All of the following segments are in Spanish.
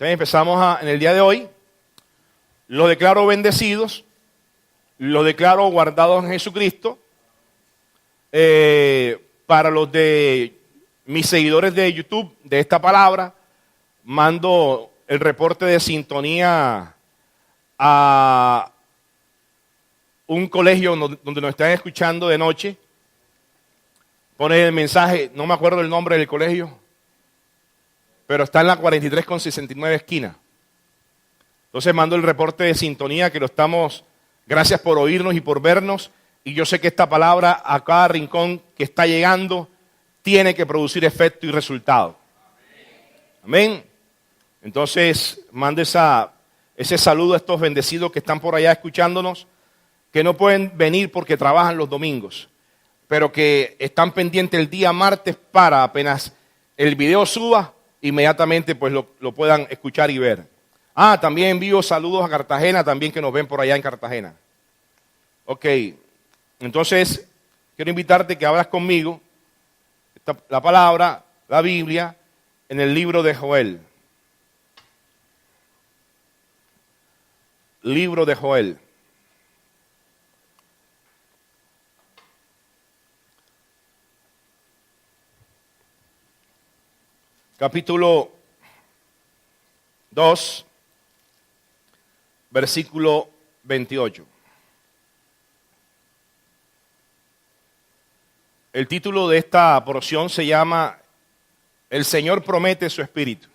Entonces en el día de hoy, los declaro bendecidos, los declaro guardados en Jesucristo. Para los de mis seguidores de YouTube de esta palabra, mando el reporte de sintonía a un colegio donde nos están escuchando de noche. Pone el mensaje, no me acuerdo el nombre del colegio, pero está en la 43 con 69 esquina. Entonces mando el reporte de sintonía que lo estamos, gracias por oírnos y por vernos. Y yo sé que esta palabra a cada rincón que está llegando tiene que producir efecto y resultado. Amén. Entonces mando ese saludo a estos bendecidos que están por allá escuchándonos, que no pueden venir porque trabajan los domingos, pero que están pendientes el día martes para apenas el video suba, inmediatamente pues lo puedan escuchar y ver. También envío saludos a Cartagena, también que nos ven por allá en Cartagena. Ok, entonces quiero invitarte que abras conmigo la palabra, la Biblia, en el libro de Joel. Libro de Joel. Capítulo 2, versículo 28. El título de esta porción se llama El Señor promete su espíritu.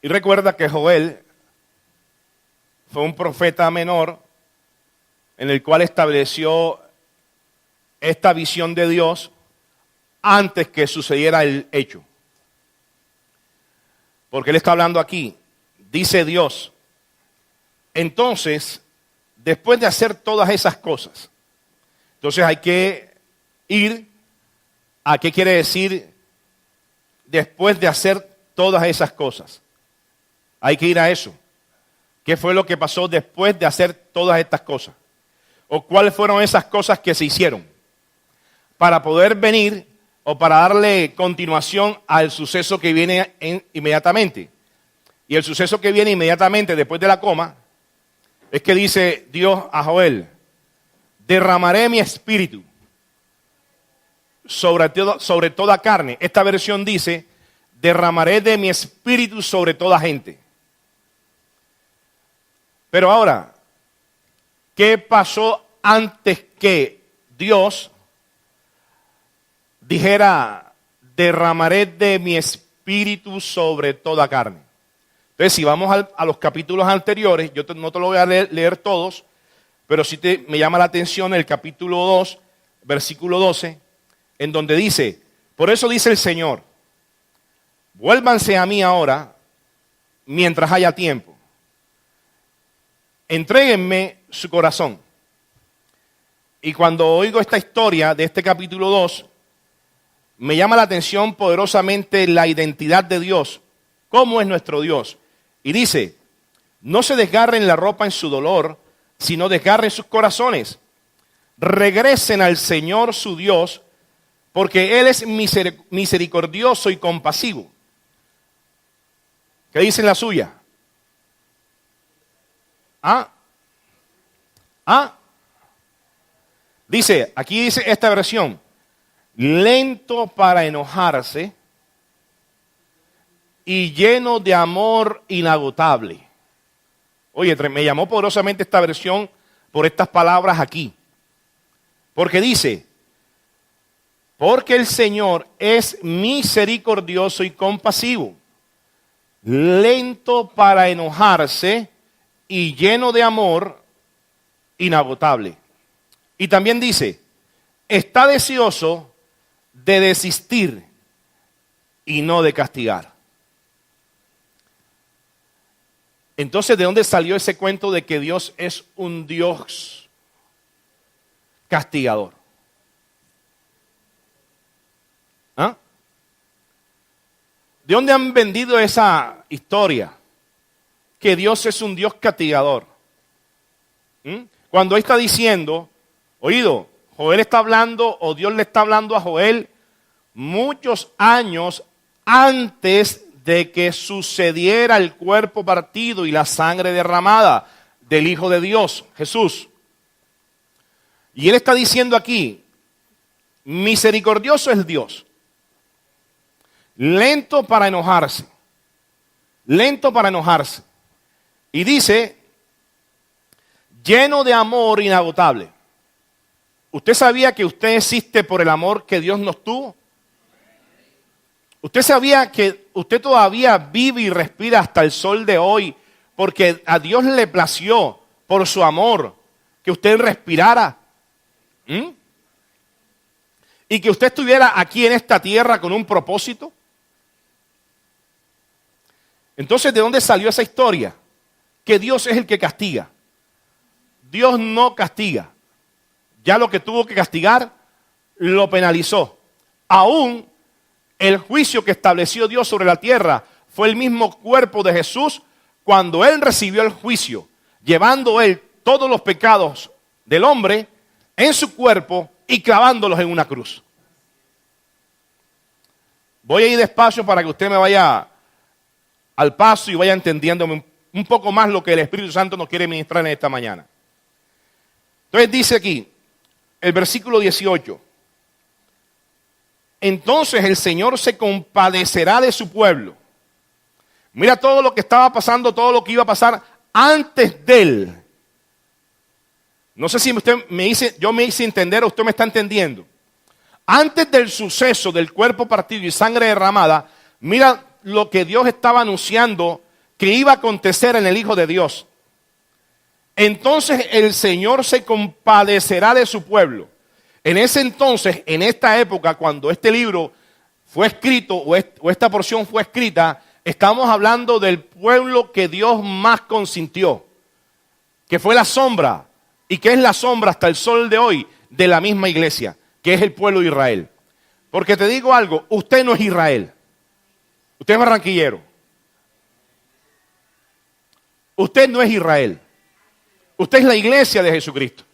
Y recuerda que Joel fue un profeta menor en el cual estableció esta visión de Dios antes que sucediera el hecho. Porque él está hablando aquí, dice Dios, entonces, después de hacer todas esas cosas, entonces hay que ir a qué quiere decir después de hacer todas esas cosas. Hay que ir a eso. ¿Qué fue lo que pasó después de hacer todas estas cosas? ¿O cuáles fueron esas cosas que se hicieron? Para poder venir o para darle continuación al suceso que viene inmediatamente. Y el suceso que viene inmediatamente después de la coma es que dice Dios a Joel, derramaré mi espíritu sobre toda carne. Esta versión dice, derramaré de mi espíritu sobre toda gente. Pero ahora, ¿qué pasó antes que Dios dijera, derramaré de mi espíritu sobre toda carne? Entonces, si vamos a los capítulos anteriores, yo no te lo voy a leer todos, pero sí me llama la atención el capítulo 2, versículo 12, en donde dice, por eso dice el Señor, vuélvanse a mí ahora, mientras haya tiempo. Entréguenme su corazón. Y cuando oigo esta historia de este capítulo 2, me llama la atención poderosamente la identidad de Dios. ¿Cómo es nuestro Dios? Y dice, no se desgarren la ropa en su dolor, sino desgarren sus corazones. Regresen al Señor su Dios, porque Él es misericordioso y compasivo. ¿Qué dice en la suya? Dice, aquí dice esta versión, lento para enojarse y lleno de amor inagotable. Oye, me llamó poderosamente esta versión por estas palabras aquí. Porque dice, porque el Señor es misericordioso y compasivo, lento para enojarse y lleno de amor inagotable. Y también dice, está deseoso de desistir y no de castigar. Entonces, ¿de dónde salió ese cuento de que Dios es un Dios castigador? ¿De dónde han vendido esa historia? Que Dios es un Dios castigador. Cuando está diciendo, oído, Joel está hablando, o Dios le está hablando a Joel muchos años antes de que sucediera el cuerpo partido y la sangre derramada del Hijo de Dios, Jesús. Y él está diciendo aquí, misericordioso es Dios, lento para enojarse, y dice, lleno de amor inagotable. ¿Usted sabía que usted existe por el amor que Dios nos tuvo? ¿Usted sabía que usted todavía vive y respira hasta el sol de hoy porque a Dios le plació por su amor que usted respirara? Y que usted estuviera aquí en esta tierra con un propósito. Entonces, ¿de dónde salió esa historia? Que Dios es el que castiga. Dios no castiga. Ya lo que tuvo que castigar, lo penalizó. Aún el juicio que estableció Dios sobre la tierra fue el mismo cuerpo de Jesús cuando Él recibió el juicio, llevando Él todos los pecados del hombre en su cuerpo y clavándolos en una cruz. Voy a ir despacio para que usted me vaya al paso y vaya entendiéndome un poco más lo que el Espíritu Santo nos quiere ministrar en esta mañana. Entonces dice aquí, el versículo 18. Entonces el Señor se compadecerá de su pueblo. Mira todo lo que estaba pasando, todo lo que iba a pasar antes de él. No sé si usted yo me hice entender o usted me está entendiendo. Antes del suceso del cuerpo partido y sangre derramada, mira lo que Dios estaba anunciando que iba a acontecer en el Hijo de Dios. Entonces el Señor se compadecerá de su pueblo. En ese entonces, en esta época, cuando este libro fue escrito o esta porción fue escrita, estamos hablando del pueblo que Dios más consintió, que fue la sombra, y que es la sombra hasta el sol de hoy de la misma iglesia, que es el pueblo de Israel. Porque te digo algo, usted no es Israel, usted es barranquillero. Usted no es Israel, usted es la iglesia de Jesucristo.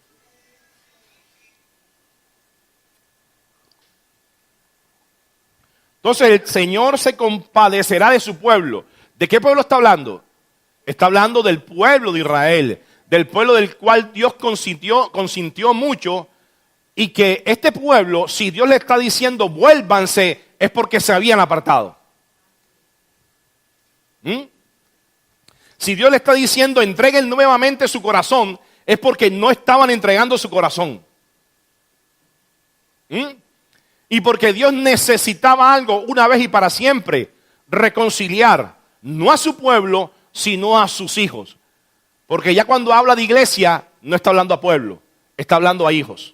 Entonces el Señor se compadecerá de su pueblo. ¿De qué pueblo está hablando? Está hablando del pueblo de Israel, del pueblo del cual Dios consintió mucho, y que este pueblo, si Dios le está diciendo vuélvanse, es porque se habían apartado. Si Dios le está diciendo entreguen nuevamente su corazón, es porque no estaban entregando su corazón. Y porque Dios necesitaba algo una vez y para siempre, reconciliar no a su pueblo, sino a sus hijos. Porque ya cuando habla de iglesia, no está hablando a pueblo, está hablando a hijos.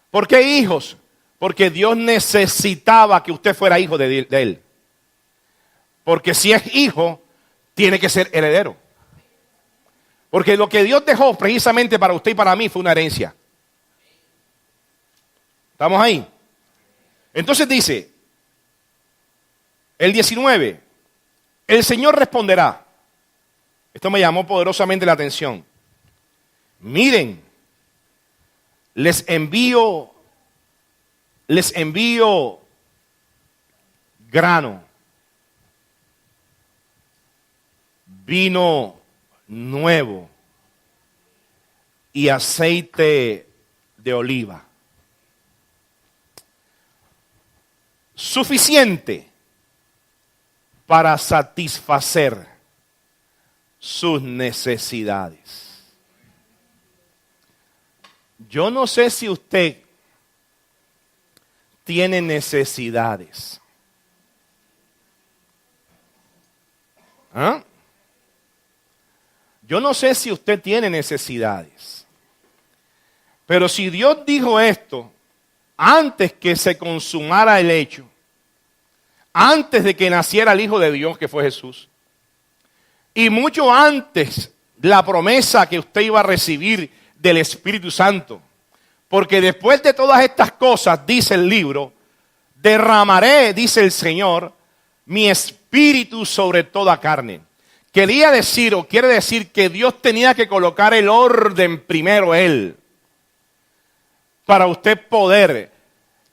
¿Por qué hijos? Porque Dios necesitaba que usted fuera hijo de Él. Porque si es hijo, tiene que ser heredero. Porque lo que Dios dejó precisamente para usted y para mí fue una herencia. ¿Estamos ahí? Entonces dice, el 19, el Señor responderá. Esto me llamó poderosamente la atención. Miren, les envío grano, vino nuevo y aceite de oliva. Suficiente para satisfacer sus necesidades. Yo no sé si usted tiene necesidades. Yo no sé si usted tiene necesidades. Pero si Dios dijo esto antes que se consumara el hecho, antes de que naciera el Hijo de Dios, que fue Jesús, y mucho antes la promesa que usted iba a recibir del Espíritu Santo, porque después de todas estas cosas, dice el libro, derramaré, dice el Señor, mi espíritu sobre toda carne. Quería decir, o quiere decir, que Dios tenía que colocar el orden primero Él, para usted poder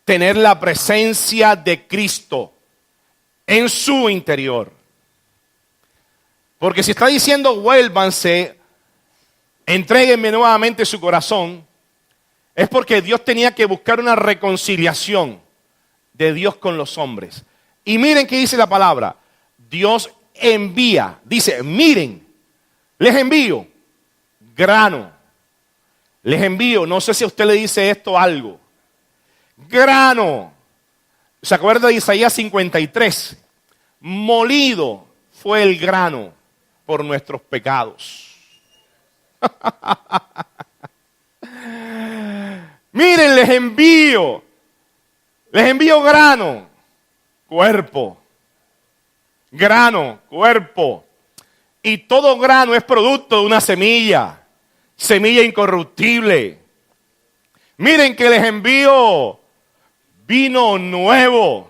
tener la presencia de Cristo en su interior. Porque si está diciendo vuélvanse, entréguenme nuevamente su corazón, es porque Dios tenía que buscar una reconciliación de Dios con los hombres. Y miren qué dice la palabra. Dios envía, dice, miren, les envío grano. Les envío, no sé si a usted le dice esto algo. Grano. ¿Se acuerda de Isaías 53? Molido fue el grano por nuestros pecados. Miren, les envío grano, cuerpo. Grano, cuerpo. Y todo grano es producto de una semilla incorruptible. Miren que les envío vino nuevo,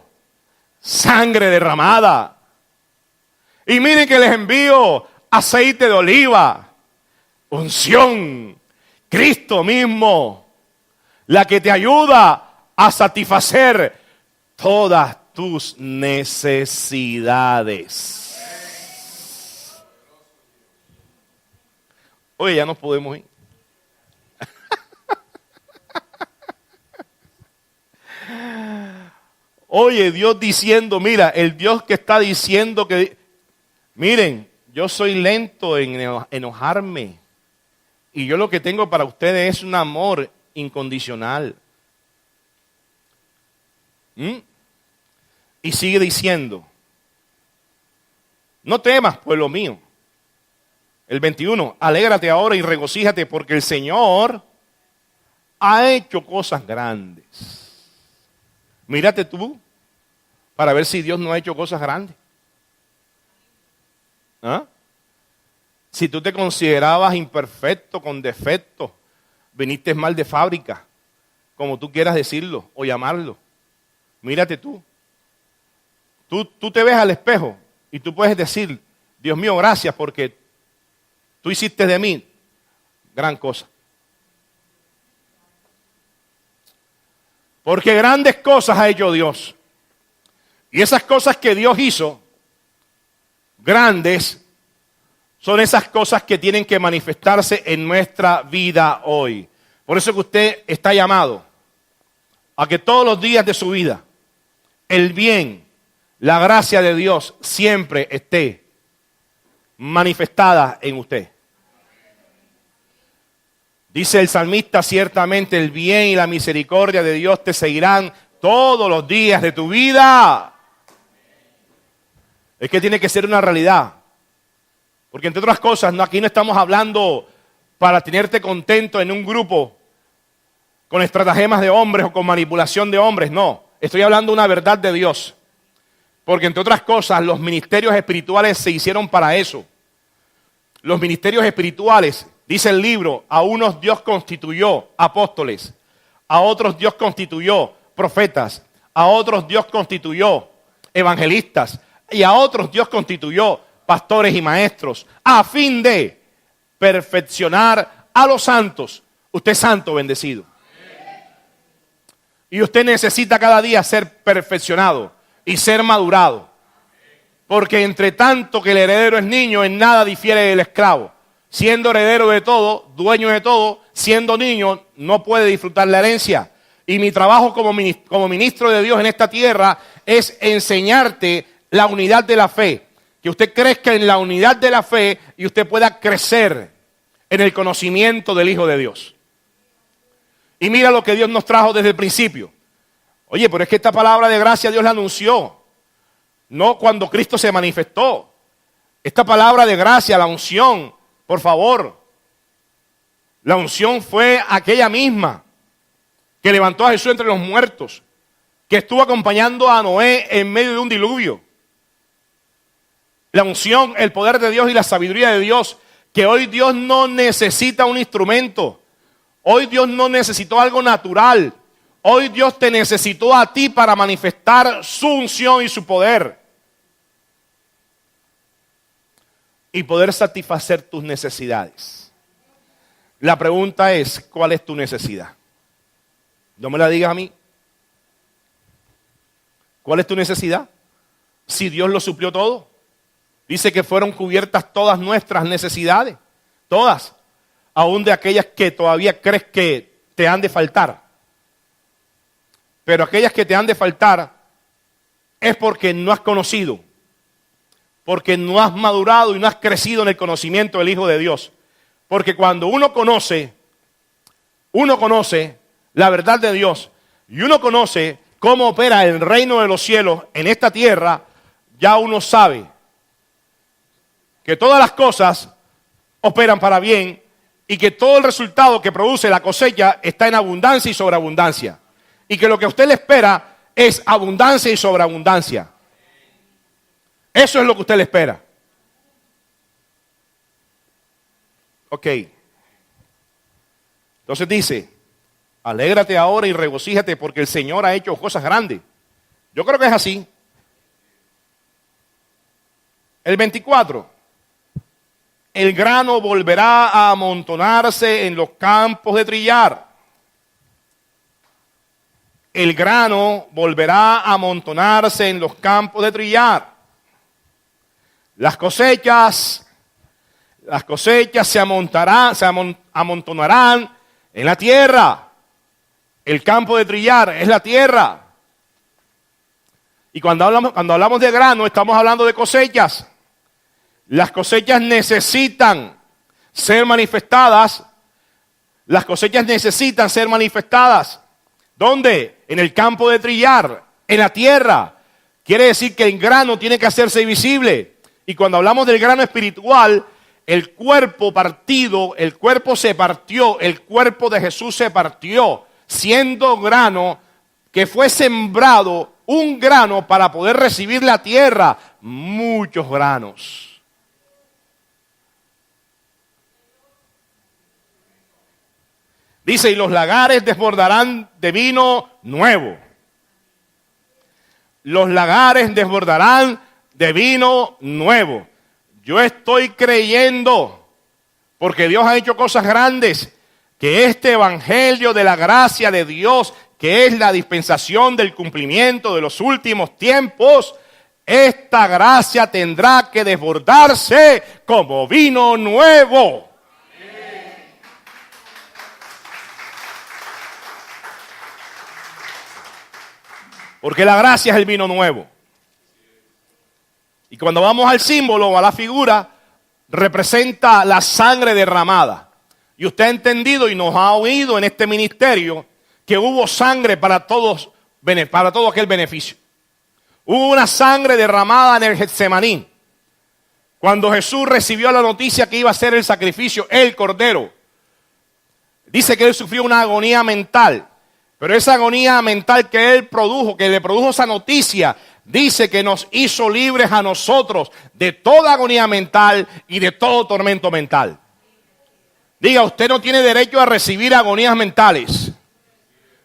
sangre derramada. Y miren que les envío aceite de oliva, unción, Cristo mismo, la que te ayuda a satisfacer todas tus necesidades. Oye, ya nos podemos ir. Oye, Dios diciendo, mira, el Dios que está diciendo que, miren, yo soy lento en enojarme. Y yo lo que tengo para ustedes es un amor incondicional. Y sigue diciendo, no temas, pueblo mío. El 21, alégrate ahora y regocíjate porque el Señor ha hecho cosas grandes. Mírate tú para ver si Dios no ha hecho cosas grandes. ¿Ah? Si tú te considerabas imperfecto, con defectos, viniste mal de fábrica, como tú quieras decirlo o llamarlo, mírate tú. Tú te ves al espejo y tú puedes decir, Dios mío, gracias porque tú hiciste de mí gran cosa. Porque grandes cosas ha hecho Dios. Y esas cosas que Dios hizo, grandes, son esas cosas que tienen que manifestarse en nuestra vida hoy. Por eso que usted está llamado a que todos los días de su vida, el bien, la gracia de Dios siempre esté manifestada en usted. Dice el salmista, ciertamente el bien y la misericordia de Dios te seguirán todos los días de tu vida. Es que tiene que ser una realidad. Porque entre otras cosas, aquí no estamos hablando para tenerte contento en un grupo con estratagemas de hombres o con manipulación de hombres. No, estoy hablando una verdad de Dios. Porque entre otras cosas, los ministerios espirituales se hicieron para eso. Los ministerios espirituales, dice el libro, a unos Dios constituyó apóstoles, a otros Dios constituyó profetas, a otros Dios constituyó evangelistas y a otros Dios constituyó pastores y maestros, a fin de perfeccionar a los santos. Usted es santo, bendecido. Y usted necesita cada día ser perfeccionado y ser madurado. Porque entre tanto que el heredero es niño, en nada difiere del esclavo. Siendo heredero de todo, dueño de todo, siendo niño, no puede disfrutar la herencia. Y mi trabajo como ministro de Dios en esta tierra es enseñarte la unidad de la fe. Que usted crezca en la unidad de la fe y usted pueda crecer en el conocimiento del Hijo de Dios. Y mira lo que Dios nos trajo desde el principio. Oye, pero es que esta palabra de gracia Dios la anunció. No cuando Cristo se manifestó. Esta palabra de gracia, la unción, por favor. La unción fue aquella misma que levantó a Jesús entre los muertos, que estuvo acompañando a Noé en medio de un diluvio. La unción, el poder de Dios y la sabiduría de Dios, que hoy Dios no necesita un instrumento. Hoy Dios no necesitó algo natural. Hoy Dios te necesitó a ti para manifestar su unción y su poder. Y poder satisfacer tus necesidades. La pregunta es, ¿cuál es tu necesidad? No me la digas a mí. ¿Cuál es tu necesidad? si Dios lo suplió todo? Dice que fueron cubiertas todas nuestras necesidades, todas, aún de aquellas que todavía crees que te han de faltar. Pero aquellas que te han de faltar es porque no has conocido, porque no has madurado y no has crecido en el conocimiento del Hijo de Dios. Porque cuando uno conoce la verdad de Dios y uno conoce cómo opera el reino de los cielos en esta tierra, ya uno sabe que todas las cosas operan para bien y que todo el resultado que produce la cosecha está en abundancia y sobreabundancia. Y que lo que a usted le espera es abundancia y sobreabundancia. Eso es lo que usted le espera. Ok. Entonces dice, alégrate ahora y regocíjate porque el Señor ha hecho cosas grandes. Yo creo que es así. El 24. El grano volverá a amontonarse en los campos de trillar. El grano volverá a amontonarse en los campos de trillar. Las cosechas se amontonarán en la tierra. El campo de trillar es la tierra. Y cuando hablamos de grano, estamos hablando de cosechas. Las cosechas necesitan ser manifestadas. Las cosechas necesitan ser manifestadas. ¿Dónde? En el campo de trillar, en la tierra. Quiere decir que el grano tiene que hacerse visible. Y cuando hablamos del grano espiritual, el cuerpo partido, el cuerpo se partió, el cuerpo de Jesús se partió, siendo grano que fue sembrado, un grano para poder recibir la tierra, muchos granos. Dice, y los lagares desbordarán de vino nuevo. Los lagares desbordarán de vino nuevo. Yo estoy creyendo, porque Dios ha hecho cosas grandes, que este evangelio de la gracia de Dios, que es la dispensación del cumplimiento de los últimos tiempos, esta gracia tendrá que desbordarse como vino nuevo. Porque la gracia es el vino nuevo. Y cuando vamos al símbolo o a la figura, representa la sangre derramada. Y usted ha entendido y nos ha oído en este ministerio que hubo sangre para todo aquel beneficio. Hubo una sangre derramada en el Getsemaní. Cuando Jesús recibió la noticia que iba a ser el sacrificio, el Cordero. Dice que él sufrió una agonía mental. Pero esa agonía mental que él produjo, que le produjo esa noticia, dice que nos hizo libres a nosotros de toda agonía mental y de todo tormento mental. Diga, usted no tiene derecho a recibir agonías mentales.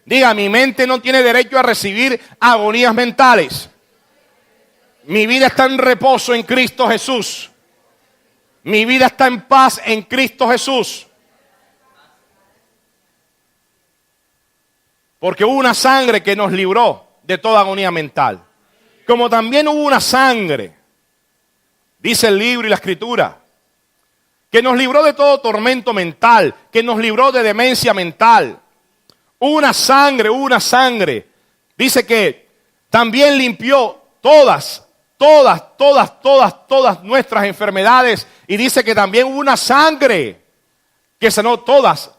Diga, mi mente no tiene derecho a recibir agonías mentales. Mi vida está en reposo en Cristo Jesús. Mi vida está en paz en Cristo Jesús. Porque hubo una sangre que nos libró de toda agonía mental. Como también hubo una sangre, dice el libro y la escritura, que nos libró de todo tormento mental, que nos libró de demencia mental. Hubo una sangre. Dice que también limpió todas nuestras enfermedades. Y dice que también hubo una sangre que sanó todas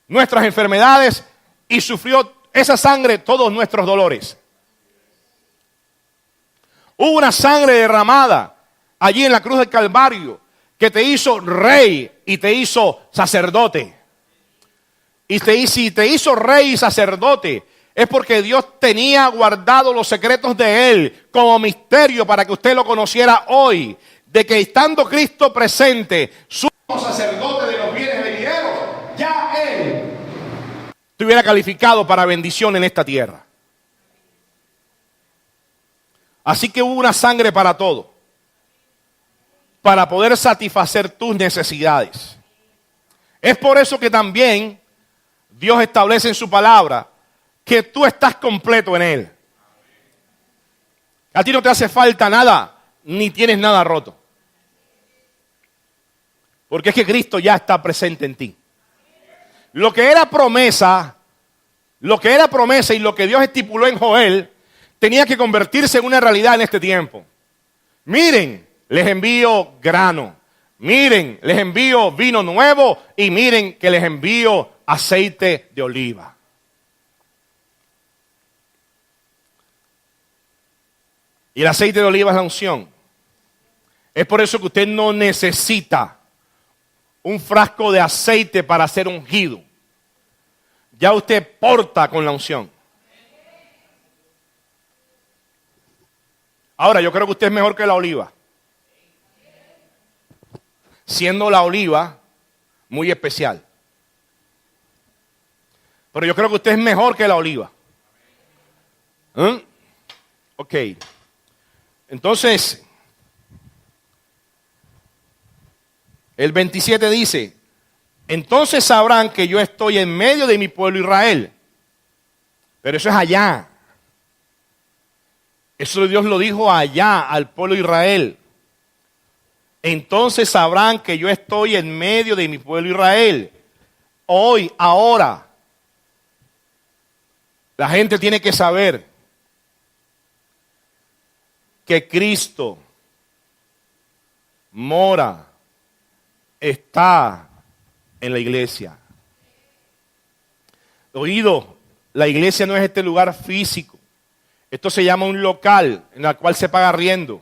nuestras enfermedades y sufrió esa sangre todos nuestros dolores. Hubo una sangre derramada allí en la cruz del Calvario que te hizo rey y te hizo sacerdote. Y si te hizo rey y sacerdote es porque Dios tenía guardado los secretos de Él como misterio para que usted lo conociera hoy. De que estando Cristo presente, sumo sacerdote de los bienes venideros, ya Él estuviera calificado para bendición en esta tierra. Así que hubo una sangre para todo, para poder satisfacer tus necesidades. Es por eso que también Dios establece en su palabra que tú estás completo en Él. A ti no te hace falta nada, ni tienes nada roto. Porque es que Cristo ya está presente en ti. Lo que era promesa y lo que Dios estipuló en Joel, tenía que convertirse en una realidad en este tiempo. Miren, les envío grano. Miren, les envío vino nuevo. Y miren que les envío aceite de oliva. Y el aceite de oliva es la unción. Es por eso que usted no necesita un frasco de aceite para ser ungido. Ya usted porta con la unción. Ahora, yo creo que usted es mejor que la oliva. Siendo la oliva muy especial. Pero yo creo que usted es mejor que la oliva. Ok. Entonces, el 27 dice, entonces sabrán que yo estoy en medio de mi pueblo Israel. Pero eso es allá. Eso Dios lo dijo allá al pueblo Israel. Entonces sabrán que yo estoy en medio de mi pueblo Israel. Hoy, ahora, la gente tiene que saber que Cristo mora, está en la iglesia. Oído, la iglesia no es este lugar físico. Esto se llama un local en el cual se paga arriendo.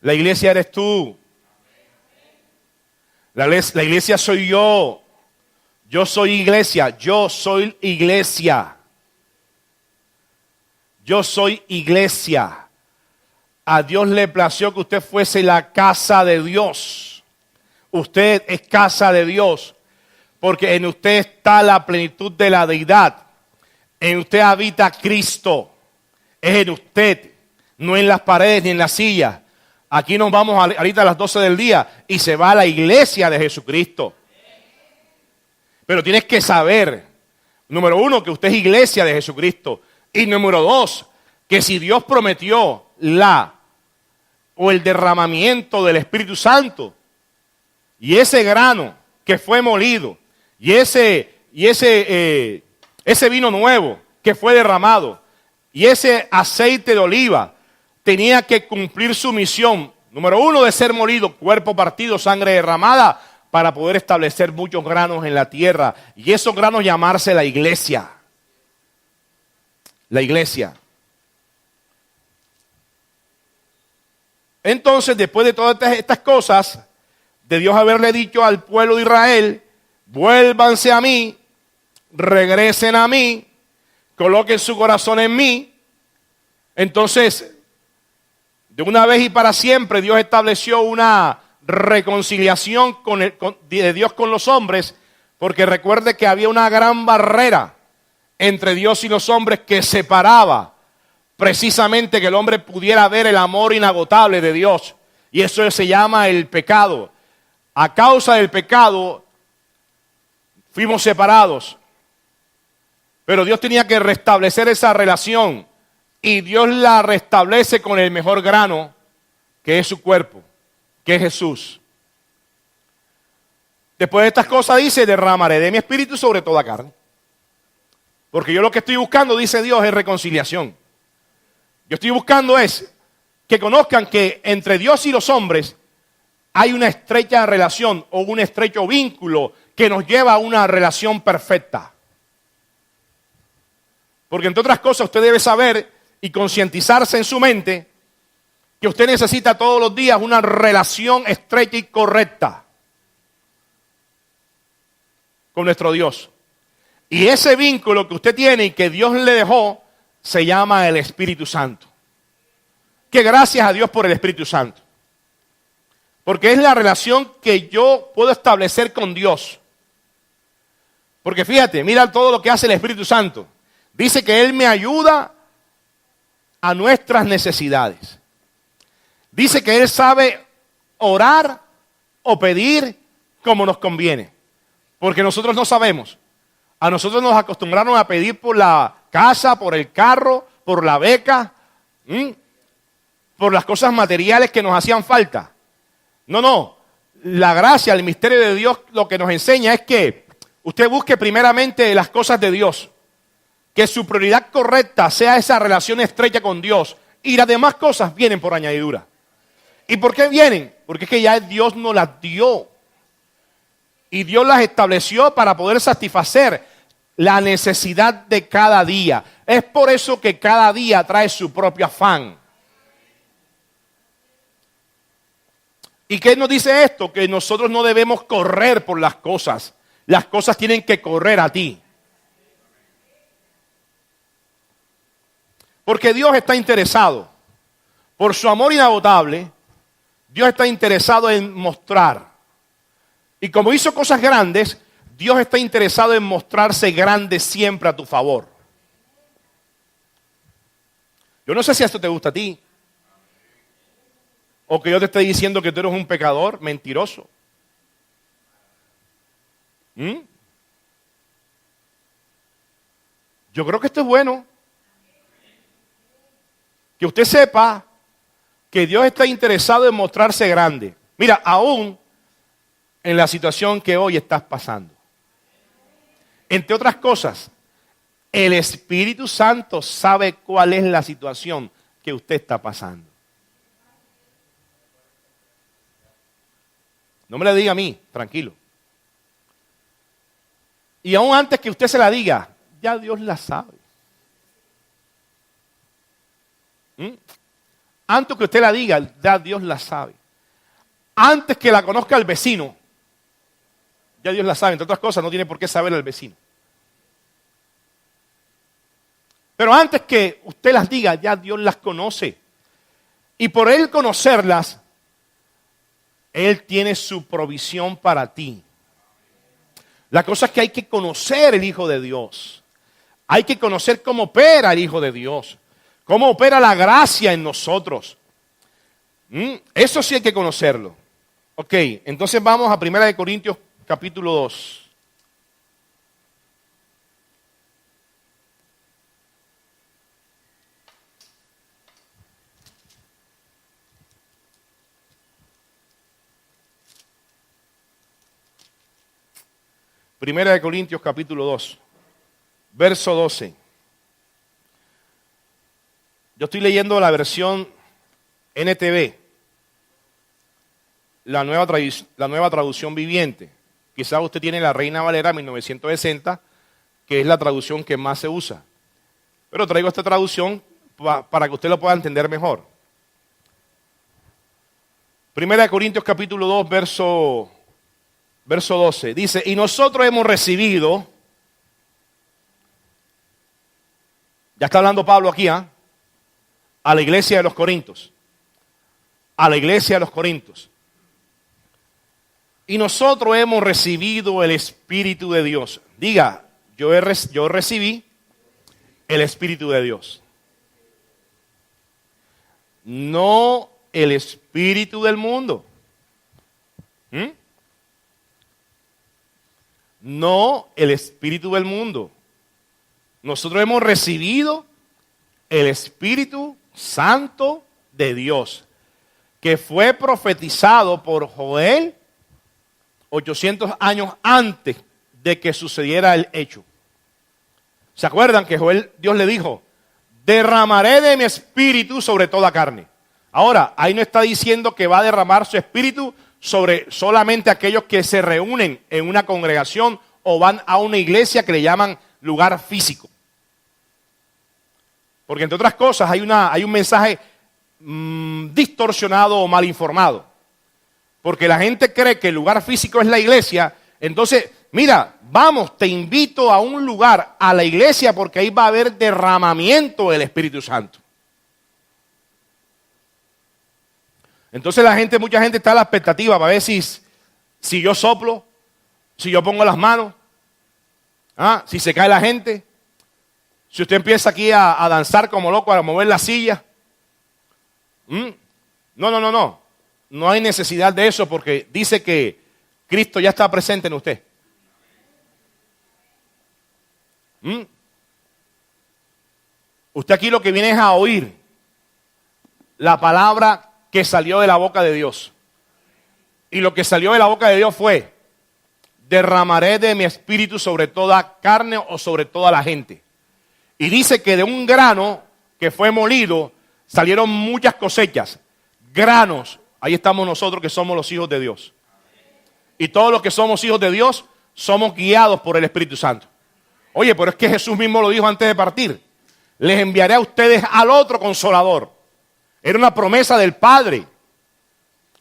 La iglesia eres tú. La iglesia soy yo. Yo soy iglesia. Yo soy iglesia. Yo soy iglesia. A Dios le plació que usted fuese la casa de Dios. Usted es casa de Dios. Porque en usted está la plenitud de la deidad. En usted habita Cristo. Es en usted. No en las paredes ni en las sillas. Aquí nos vamos ahorita a las 12 del día y se va a la iglesia de Jesucristo. Pero tienes que saber, número uno, que usted es iglesia de Jesucristo. Y número dos, que si Dios prometió el derramamiento del Espíritu Santo y ese grano que fue molido y ese vino nuevo que fue derramado y ese aceite de oliva tenía que cumplir su misión, número uno, de ser molido, cuerpo partido, sangre derramada, para poder establecer muchos granos en la tierra. Y esos granos llamarse la iglesia. La iglesia. Entonces, después de todas estas cosas, de Dios haberle dicho al pueblo de Israel, vuélvanse a mí, regresen a mí, coloquen su corazón en mí. Entonces, de una vez y para siempre, Dios estableció una reconciliación de Dios con los hombres, porque recuerde que había una gran barrera entre Dios y los hombres que separaba precisamente que el hombre pudiera ver el amor inagotable de Dios. Y eso se llama el pecado. A causa del pecado fuimos separados. Pero Dios tenía que restablecer esa relación. Y Dios la restablece con el mejor grano, que es su cuerpo, que es Jesús. Después de estas cosas dice, derramaré de mi espíritu sobre toda carne. Porque yo lo que estoy buscando, dice Dios, es reconciliación. Yo estoy buscando es que conozcan que entre Dios y los hombres hay una estrecha relación o un estrecho vínculo que nos lleva a una relación perfecta. Porque entre otras cosas usted debe saber y concientizarse en su mente que usted necesita todos los días una relación estrecha y correcta con nuestro Dios. Y ese vínculo que usted tiene y que Dios le dejó se llama el Espíritu Santo. Que gracias a Dios por el Espíritu Santo. Porque es la relación que yo puedo establecer con Dios. Porque fíjate, mira todo lo que hace el Espíritu Santo. Dice que Él me ayuda a nuestras necesidades. Dice que Él sabe orar o pedir como nos conviene. Porque nosotros no sabemos. A nosotros nos acostumbraron a pedir por la casa, por el carro, por la beca, por las cosas materiales que nos hacían falta. No. La gracia, el misterio de Dios lo que nos enseña es que usted busque primeramente las cosas de Dios. Que su prioridad correcta sea esa relación estrecha con Dios. Y las demás cosas vienen por añadidura. ¿Y por qué vienen? Porque es que ya Dios nos las dio. Y Dios las estableció para poder satisfacer la necesidad de cada día. Es por eso que cada día trae su propio afán. ¿Y qué nos dice esto? Que nosotros no debemos correr por las cosas. Las cosas tienen que correr a ti. Porque Dios está interesado. Por su amor inagotable, Dios está interesado en mostrar. Y como hizo cosas grandes, Dios está interesado en mostrarse grande siempre a tu favor. Yo no sé si esto te gusta a ti. O que yo te esté diciendo que tú eres un pecador mentiroso. Yo creo que esto es bueno. Que usted sepa que Dios está interesado en mostrarse grande. Mira, aún en la situación que hoy estás pasando. Entre otras cosas, el Espíritu Santo sabe cuál es la situación que usted está pasando. No me la diga a mí, tranquilo. Y aún antes que usted se la diga, ya Dios la sabe. Antes que usted la diga, ya Dios la sabe. Antes que la conozca el vecino, ya Dios la sabe. Entre otras cosas, no tiene por qué saber el vecino. Pero antes que usted las diga, ya Dios las conoce. Y por Él conocerlas, Él tiene su provisión para ti. La cosa es que hay que conocer el Hijo de Dios. Hay que conocer cómo opera el Hijo de Dios. Cómo opera la gracia en nosotros. Eso sí hay que conocerlo. Ok, entonces vamos a 1 Corintios capítulo 2. Primera de Corintios capítulo 2, verso 12. Yo estoy leyendo la versión NTV, la nueva traducción viviente. Quizás usted tiene la Reina Valera 1960, que es la traducción que más se usa. Pero traigo esta traducción para que usted lo pueda entender mejor. Primera de Corintios capítulo 2, verso 12. Dice, y nosotros hemos recibido, ya está hablando Pablo aquí, a la iglesia de los Corintios. A la iglesia de los Corintios. Y nosotros hemos recibido el Espíritu de Dios. Diga, yo recibí el Espíritu de Dios. No el espíritu del mundo. No el espíritu del mundo. Nosotros hemos recibido el Espíritu Santo de Dios, que fue profetizado por Joel 800 años antes de que sucediera el hecho. ¿Se acuerdan que Dios le dijo, derramaré de mi espíritu sobre toda carne? Ahora, ahí no está diciendo que va a derramar su espíritu sobre solamente aquellos que se reúnen en una congregación o van a una iglesia que le llaman lugar físico. Porque entre otras cosas hay un mensaje distorsionado o mal informado. Porque la gente cree que el lugar físico es la iglesia. Entonces, mira, vamos, te invito a un lugar, a la iglesia, porque ahí va a haber derramamiento del Espíritu Santo. Entonces mucha gente está a la expectativa para ver si yo soplo, si yo pongo las manos, si se cae la gente, si usted empieza aquí a danzar como loco, a mover la silla. No. No hay necesidad de eso porque dice que Cristo ya está presente en usted. ¿Mm? Usted aquí lo que viene es a oír la palabra que salió de la boca de Dios. Y lo que salió de la boca de Dios fue: derramaré de mi espíritu sobre toda carne o sobre toda la gente. Y dice que de un grano que fue molido salieron muchas cosechas. Granos. Ahí estamos nosotros que somos los hijos de Dios. Y todos los que somos hijos de Dios somos guiados por el Espíritu Santo. Oye, pero es que Jesús mismo lo dijo antes de partir: les enviaré a ustedes al otro Consolador. Era una promesa del Padre.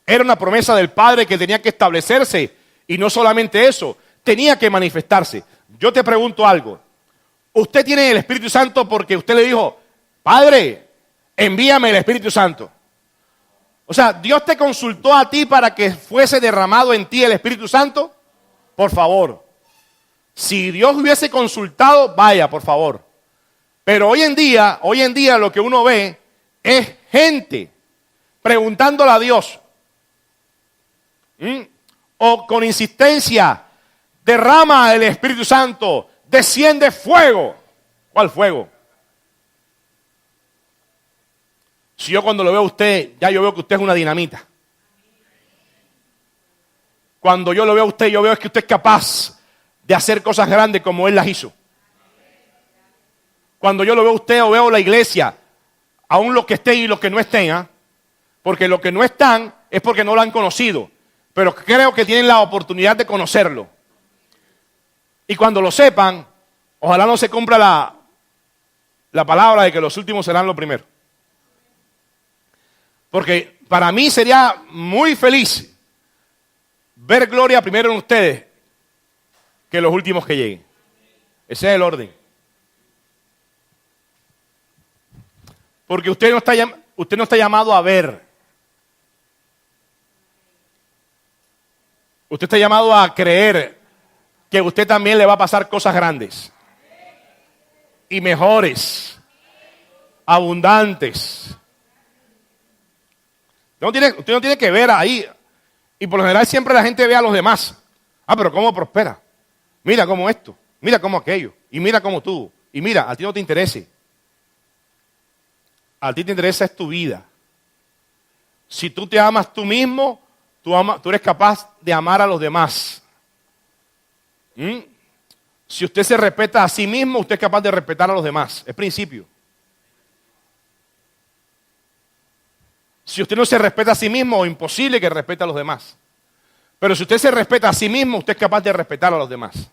Era una promesa del Padre que tenía que establecerse. Y no solamente eso, tenía que manifestarse. Yo te pregunto algo. Usted tiene el Espíritu Santo porque usted le dijo: Padre, envíame el Espíritu Santo. O sea, ¿Dios te consultó a ti para que fuese derramado en ti el Espíritu Santo? Por favor. Si Dios hubiese consultado, vaya, por favor. Pero hoy en día lo que uno ve es gente preguntándole a Dios. O con insistencia: derrama el Espíritu Santo, desciende fuego. ¿Cuál fuego? Si yo cuando lo veo a usted, ya yo veo que usted es una dinamita. Cuando yo lo veo a usted, yo veo que usted es capaz de hacer cosas grandes como Él las hizo. Cuando yo lo veo a usted o veo la iglesia, aún los que estén y los que no estén, porque los que no están es porque no lo han conocido, pero creo que tienen la oportunidad de conocerlo. Y cuando lo sepan, ojalá no se cumpla la palabra de que los últimos serán los primeros. Porque para mí sería muy feliz ver gloria primero en ustedes que los últimos que lleguen. Ese es el orden. Porque usted no está llamado a ver. Usted está llamado a creer que a usted también le va a pasar cosas grandes y mejores, abundantes. Usted no tiene que ver ahí. Y por lo general siempre la gente ve a los demás. Pero ¿cómo prospera? Mira cómo esto, mira cómo aquello, y mira cómo tú. Y mira, a ti no te interese. A ti te interesa es tu vida. Si tú te amas tú mismo, tú eres capaz de amar a los demás. Si usted se respeta a sí mismo, usted es capaz de respetar a los demás. Es principio. Si usted no se respeta a sí mismo, es imposible que respete a los demás. Pero si usted se respeta a sí mismo, usted es capaz de respetar a los demás.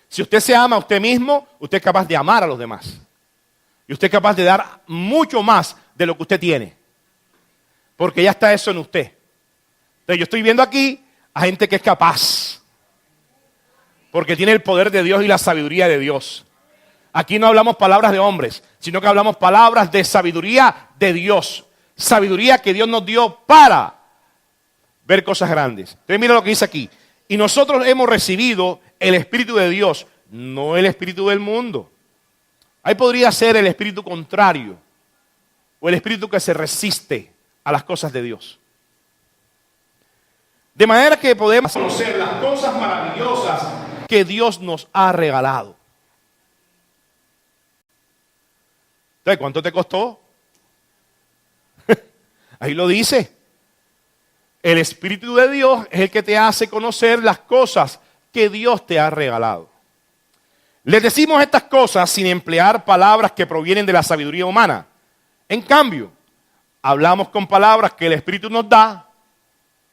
Si usted se ama a usted mismo, usted es capaz de amar a los demás. Y usted es capaz de dar mucho más de lo que usted tiene. Porque ya está eso en usted. Entonces yo estoy viendo aquí a gente que es capaz. Porque tiene el poder de Dios y la sabiduría de Dios. Aquí no hablamos palabras de hombres, sino que hablamos palabras de sabiduría de Dios. Sabiduría que Dios nos dio para ver cosas grandes. Entonces mira lo que dice aquí. Y nosotros hemos recibido el Espíritu de Dios, no el espíritu del mundo. Ahí podría ser el espíritu contrario o el espíritu que se resiste a las cosas de Dios. De manera que podemos conocer las cosas maravillosas que Dios nos ha regalado. Entonces, ¿cuánto te costó? Ahí lo dice. El Espíritu de Dios es el que te hace conocer las cosas que Dios te ha regalado. Les decimos estas cosas sin emplear palabras que provienen de la sabiduría humana. En cambio, hablamos con palabras que el Espíritu nos da.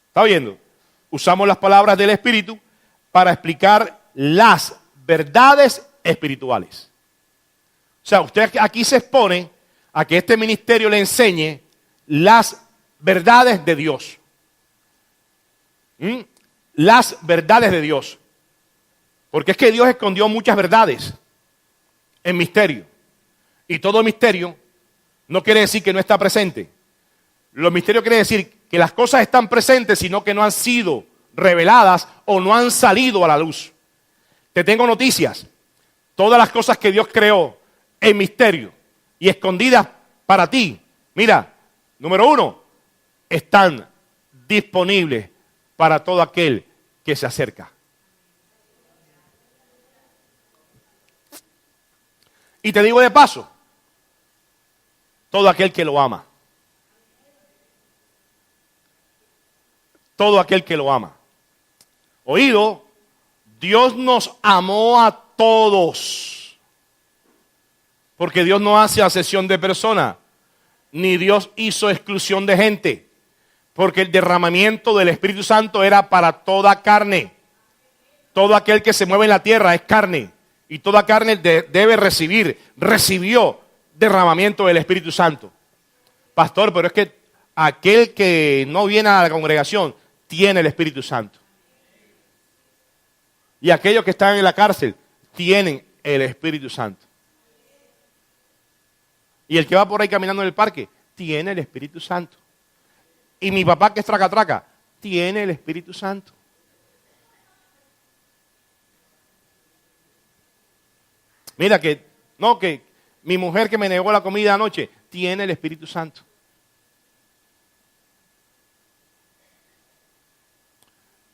¿Está oyendo? Usamos las palabras del Espíritu para explicar las verdades espirituales. O sea, usted aquí se expone a que este ministerio le enseñe las verdades de Dios. Las verdades de Dios. Porque es que Dios escondió muchas verdades en misterio. Y todo misterio no quiere decir que no está presente. Los misterios quiere decir que las cosas están presentes, sino que no han sido reveladas o no han salido a la luz. Te tengo noticias. Todas las cosas que Dios creó en misterio y escondidas para ti, mira, número 1, están disponibles para todo aquel que se acerca. Y te digo de paso, todo aquel que lo ama. Todo aquel que lo ama. Oído, Dios nos amó a todos. Porque Dios no hace acepción de personas, ni Dios hizo exclusión de gente. Porque el derramamiento del Espíritu Santo era para toda carne. Todo aquel que se mueve en la tierra es carne. Y toda carne debe recibió derramamiento del Espíritu Santo. Pastor, pero es que aquel que no viene a la congregación tiene el Espíritu Santo. Y aquellos que están en la cárcel tienen el Espíritu Santo. Y el que va por ahí caminando en el parque tiene el Espíritu Santo. Y mi papá que es traca tiene el Espíritu Santo. Mira que mi mujer que me negó la comida anoche tiene el Espíritu Santo.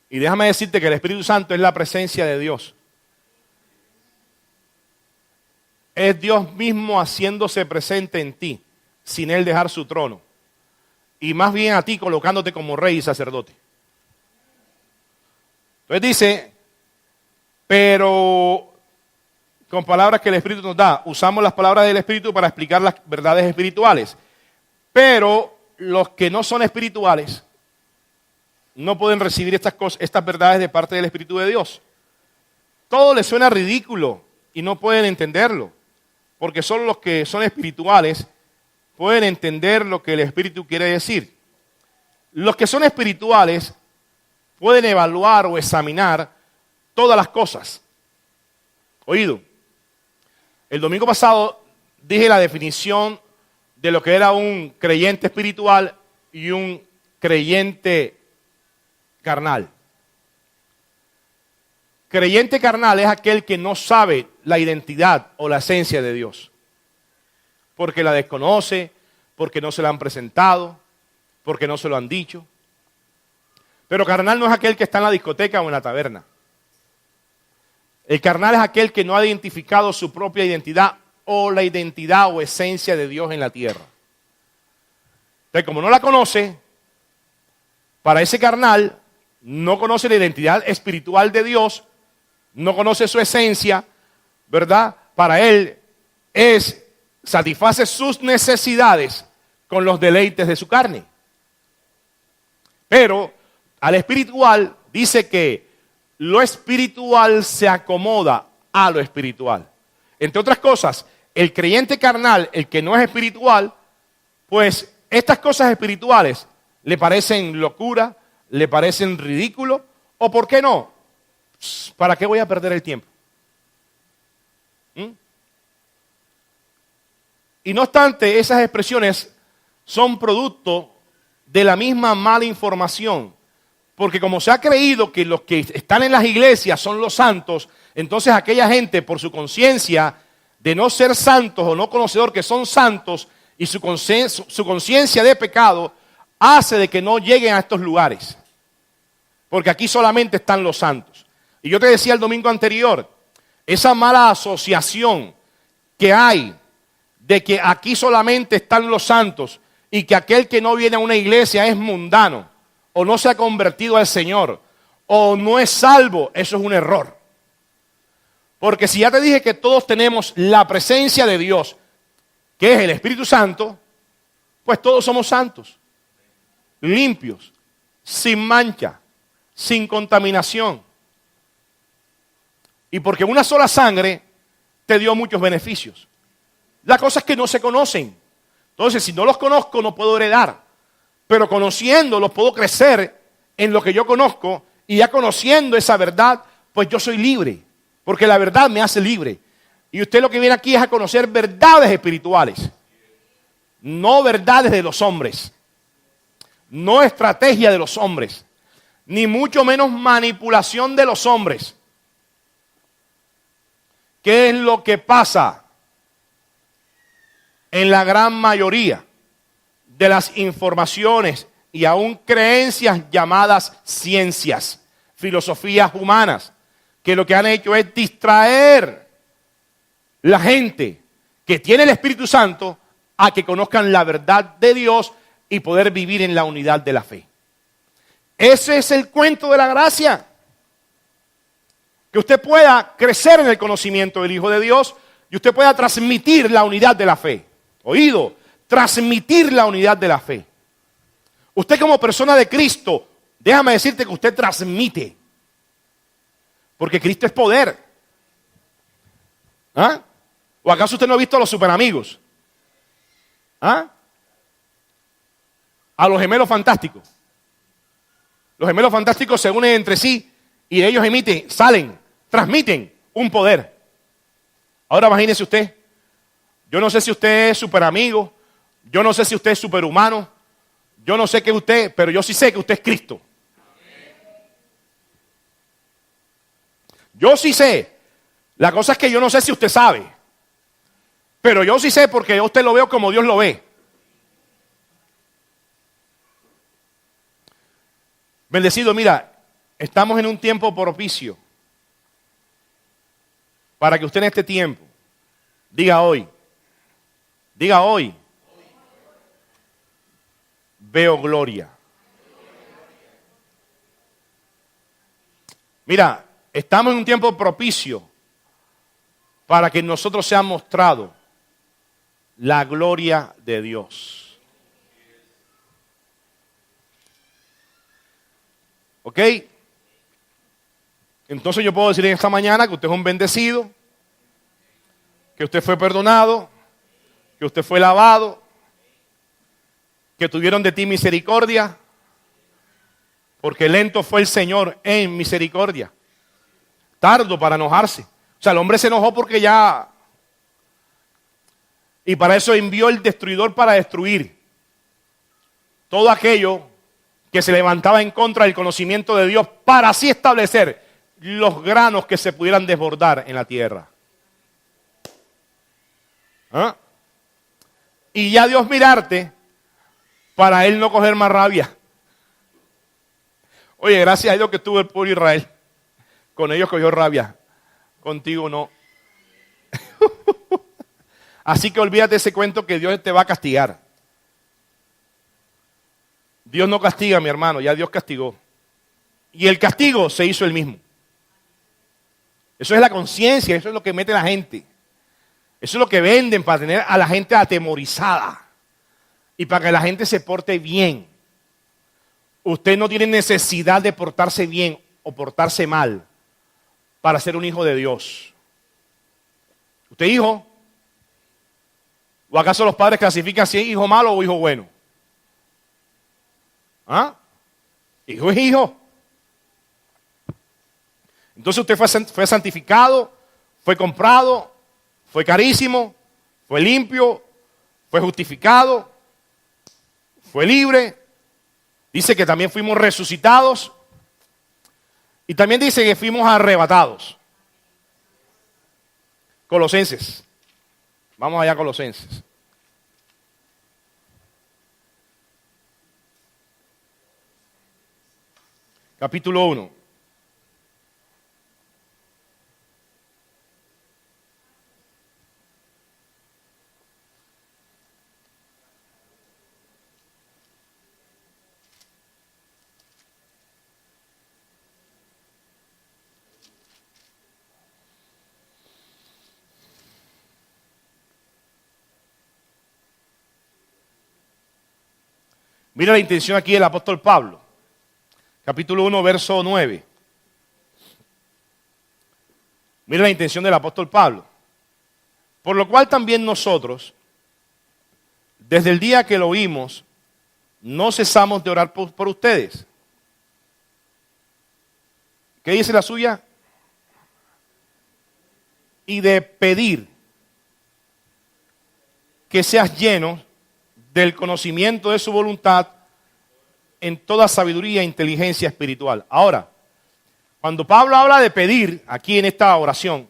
Y déjame decirte que el Espíritu Santo es la presencia de Dios. Es Dios mismo haciéndose presente en ti, sin Él dejar su trono. Y más bien a ti colocándote como rey y sacerdote. Entonces dice, pero con palabras que el Espíritu nos da, usamos las palabras del Espíritu para explicar las verdades espirituales. Pero los que no son espirituales no pueden recibir estas verdades de parte del Espíritu de Dios. Todo les suena ridículo y no pueden entenderlo. Porque solo los que son espirituales pueden entender lo que el Espíritu quiere decir. Los que son espirituales pueden evaluar o examinar todas las cosas. Oído, el domingo pasado dije la definición de lo que era un creyente espiritual y un creyente carnal. Creyente carnal es aquel que no sabe la identidad o la esencia de Dios. Porque la desconoce, porque no se la han presentado, porque no se lo han dicho. Pero carnal no es aquel que está en la discoteca o en la taberna. El carnal es aquel que no ha identificado su propia identidad o la identidad o esencia de Dios en la tierra. Entonces, como no la conoce, para ese carnal no conoce la identidad espiritual de Dios, no conoce su esencia, ¿verdad? Para él satisface sus necesidades con los deleites de su carne. Pero al espiritual dice que lo espiritual se acomoda a lo espiritual. Entre otras cosas, el creyente carnal, el que no es espiritual, pues estas cosas espirituales le parecen locura, le parecen ridículo, o ¿por qué no? ¿Para qué voy a perder el tiempo? Y no obstante, esas expresiones son producto de la misma mala información. Porque como se ha creído que los que están en las iglesias son los santos, entonces aquella gente por su conciencia de no ser santos o no conocedor que son santos y su conciencia de pecado hace de que no lleguen a estos lugares. Porque aquí solamente están los santos. Y yo te decía el domingo anterior, esa mala asociación que hay de que aquí solamente están los santos y que aquel que no viene a una iglesia es mundano, o no se ha convertido al Señor, o no es salvo, eso es un error. Porque si ya te dije que todos tenemos la presencia de Dios, que es el Espíritu Santo, pues todos somos santos, limpios, sin mancha, sin contaminación. Y porque una sola sangre te dio muchos beneficios. La cosa es que no se conocen. Entonces, si no los conozco, no puedo heredar. Pero conociéndolos puedo crecer en lo que yo conozco. Y ya conociendo esa verdad, pues yo soy libre. Porque la verdad me hace libre. Y usted lo que viene aquí es a conocer verdades espirituales. No verdades de los hombres. No estrategia de los hombres. Ni mucho menos manipulación de los hombres. ¿Qué es lo que pasa en la gran mayoría de las informaciones y aún creencias llamadas ciencias, filosofías humanas, que lo que han hecho es distraer la gente que tiene el Espíritu Santo a que conozcan la verdad de Dios y poder vivir en la unidad de la fe. Ese es el cuento de la gracia. Que usted pueda crecer en el conocimiento del Hijo de Dios y usted pueda transmitir la unidad de la fe. Oído, transmitir la unidad de la fe. Usted como persona de Cristo, déjame decirte que usted transmite. Porque Cristo es poder. ¿Ah? ¿O acaso usted no ha visto a los superamigos? ¿Ah? A los gemelos fantásticos. Los gemelos fantásticos se unen entre sí y ellos emiten, salen, transmiten un poder. Ahora imagínese usted, yo no sé si usted es superamigo, yo no sé si usted es superhumano, yo no sé qué usted, pero yo sí sé que usted es Cristo. Yo sí sé. La cosa es que yo no sé si usted sabe. Pero yo sí sé porque yo usted lo veo como Dios lo ve. Bendecido, mira, estamos en un tiempo propicio para que usted en este tiempo diga hoy, veo gloria. Mira, estamos en un tiempo propicio para que en nosotros sea mostrado la gloria de Dios. ¿Ok? Entonces yo puedo decir en esta mañana que usted es un bendecido, que usted fue perdonado, que usted fue lavado, que tuvieron de ti misericordia, porque lento fue el Señor en misericordia, tardo para enojarse. O sea, el hombre se enojó porque ya... Y para eso envió el destruidor para destruir todo aquello que se levantaba en contra del conocimiento de Dios para así establecer los granos que se pudieran desbordar en la tierra. ¿Ah? Y ya Dios mirarte para Él no coger más rabia. Oye, gracias a Dios que estuvo el pueblo de Israel. Con ellos cogió rabia. Contigo no. Así que olvídate ese cuento que Dios te va a castigar. Dios no castiga, mi hermano, ya Dios castigó. Y el castigo se hizo el mismo. Eso es la conciencia, eso es lo que mete la gente. Eso es lo que venden para tener a la gente atemorizada. Y para que la gente se porte bien. Usted no tiene necesidad de portarse bien o portarse mal para ser un hijo de Dios. ¿Usted es hijo? ¿O acaso los padres clasifican si es hijo malo o hijo bueno? ¿Ah? Hijo es hijo. Entonces usted fue santificado, fue comprado, fue carísimo, fue limpio, fue justificado, fue libre. Dice que también fuimos resucitados y también dice que fuimos arrebatados. Colosenses. Vamos allá a Colosenses. Capítulo 1. Mira la intención aquí del apóstol Pablo. Capítulo 1, verso 9. Mira la intención del apóstol Pablo. Por lo cual también nosotros, desde el día que lo oímos, no cesamos de orar por ustedes. ¿Qué dice la suya? Y de pedir que seas lleno del conocimiento de su voluntad en toda sabiduría e inteligencia espiritual. Ahora, cuando Pablo habla de pedir aquí en esta oración,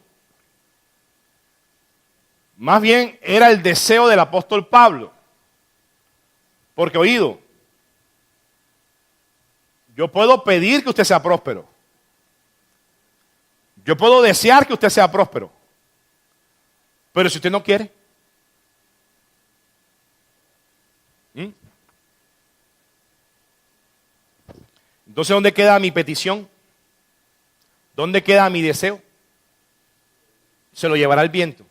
más bien era el deseo del apóstol Pablo. Porque oído, yo puedo pedir que usted sea próspero. Yo puedo desear que usted sea próspero. Pero si usted no quiere, ¿Mm? Entonces, ¿dónde queda mi petición? ¿Dónde queda mi deseo? Se lo llevará el viento.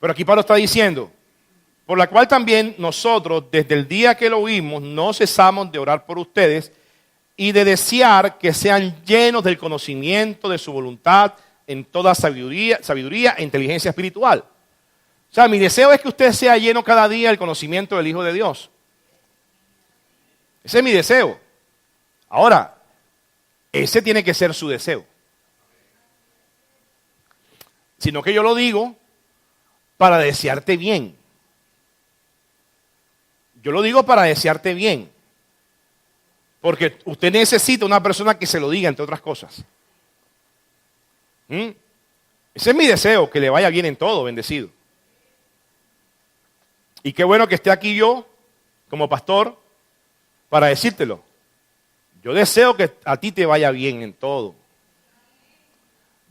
Pero aquí Pablo está diciendo, por la cual también nosotros, desde el día que lo oímos, no cesamos de orar por ustedes y de desear que sean llenos del conocimiento de su voluntad en toda sabiduría e inteligencia espiritual. O sea, mi deseo es que usted sea lleno cada día del conocimiento del Hijo de Dios. Ese es mi deseo. Ahora, ese tiene que ser su deseo. Sino que yo lo digo para desearte bien. Yo lo digo para desearte bien. Porque usted necesita una persona que se lo diga, entre otras cosas. Ese es mi deseo, que le vaya bien en todo, bendecido. Y qué bueno que esté aquí yo, como pastor, para decírtelo. Yo deseo que a ti te vaya bien en todo.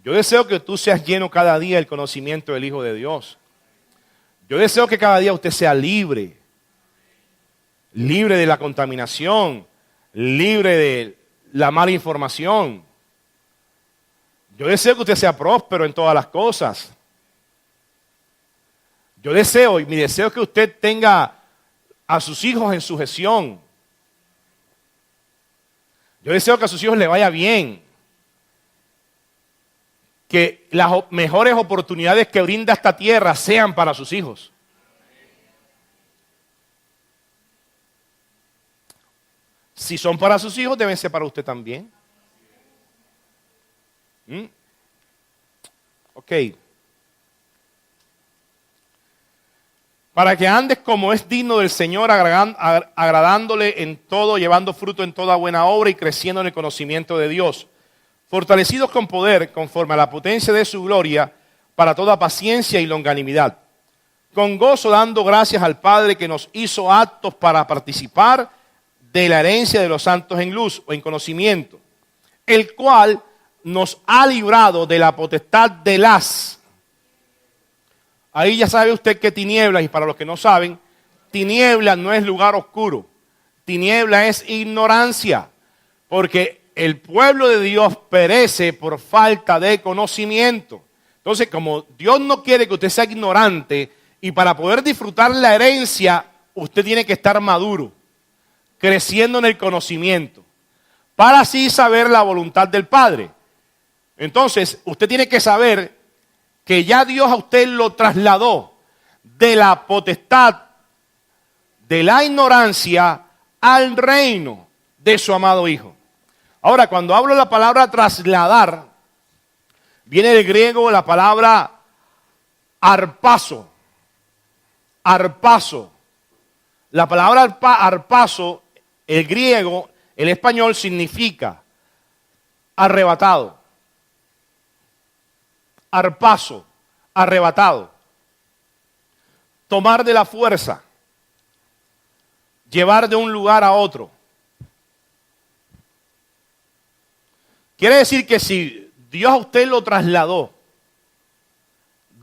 Yo deseo que tú seas lleno cada día del conocimiento del Hijo de Dios. Yo deseo que cada día usted sea libre. Libre de la contaminación. Libre de la mala información. Yo deseo que usted sea próspero en todas las cosas. Yo deseo, y mi deseo es que usted tenga a sus hijos en sujeción. Yo deseo que a sus hijos le vaya bien. Que las mejores oportunidades que brinda esta tierra sean para sus hijos. Si son para sus hijos, deben ser para usted también. Ok. Para que andes como es digno del Señor, agradándole en todo, llevando fruto en toda buena obra y creciendo en el conocimiento de Dios, fortalecidos con poder, conforme a la potencia de su gloria, para toda paciencia y longanimidad, con gozo dando gracias al Padre que nos hizo aptos para participar de la herencia de los santos en luz o en conocimiento, el cual nos ha librado de la potestad de las... Ahí ya sabe usted que tinieblas, y para los que no saben, tinieblas no es lugar oscuro. Tiniebla es ignorancia, porque el pueblo de Dios perece por falta de conocimiento. Entonces, como Dios no quiere que usted sea ignorante, y para poder disfrutar la herencia, usted tiene que estar maduro, creciendo en el conocimiento, para así saber la voluntad del Padre. Entonces, usted tiene que saber que ya Dios a usted lo trasladó de la potestad de la ignorancia al reino de su amado Hijo. Ahora, cuando hablo de la palabra trasladar, viene del griego la palabra arpazo. Arpazo. La palabra arpazo, el griego, el español, significa arrebatado. Arpazo, arrebatado. Tomar de la fuerza. Llevar de un lugar a otro. Quiere decir que si Dios a usted lo trasladó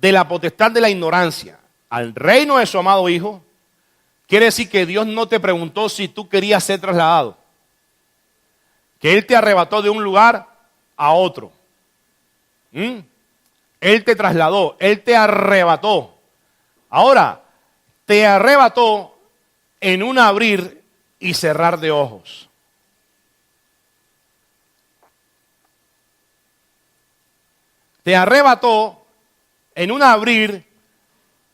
de la potestad de la ignorancia al reino de su amado Hijo, quiere decir que Dios no te preguntó si tú querías ser trasladado. Que Él te arrebató de un lugar a otro. Él te trasladó, Él te arrebató. Ahora, te arrebató en un abrir y cerrar de ojos. Te arrebató en un abrir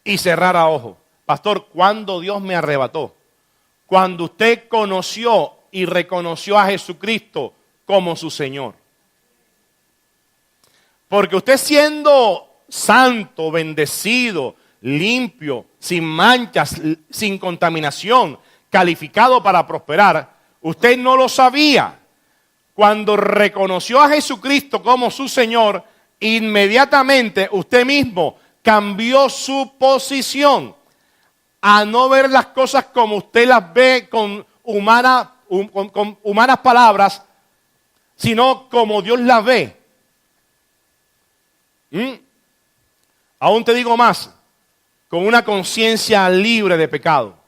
y cerrar a ojos. Pastor, ¿cuándo Dios me arrebató? Cuando usted conoció y reconoció a Jesucristo como su Señor. Porque usted siendo santo, bendecido, limpio, sin manchas, sin contaminación, calificado para prosperar, usted no lo sabía. Cuando reconoció a Jesucristo como su Señor, inmediatamente usted mismo cambió su posición a no ver las cosas como usted las ve con humanas palabras, sino como Dios las ve. Aún te digo más, con una conciencia libre de pecado.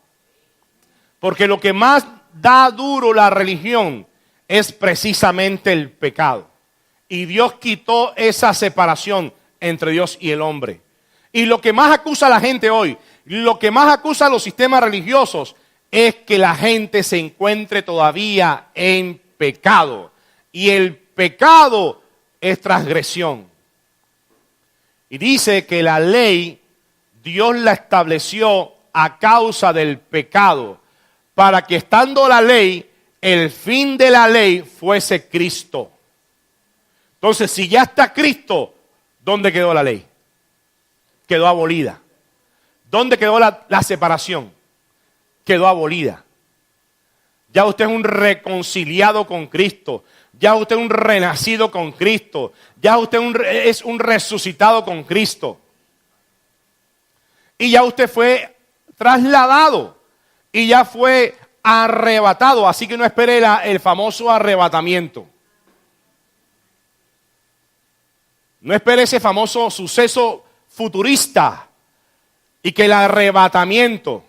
Porque lo que más da duro la religión es precisamente el pecado. Y Dios quitó esa separación entre Dios y el hombre. Y lo que más acusa a la gente hoy, lo que más acusa a los sistemas religiosos, es que la gente se encuentre todavía en pecado. Y el pecado es transgresión. Y dice que la ley, Dios la estableció a causa del pecado, para que estando la ley, el fin de la ley fuese Cristo. Entonces, si ya está Cristo, ¿dónde quedó la ley? Quedó abolida. ¿Dónde quedó la separación? Quedó abolida. Ya usted es un reconciliado con Cristo. Ya usted es un renacido con Cristo. Ya usted es un resucitado con Cristo. Y ya usted fue trasladado. Y ya fue arrebatado. Así que no espere el famoso arrebatamiento. No espere ese famoso suceso futurista. Y que el arrebatamiento.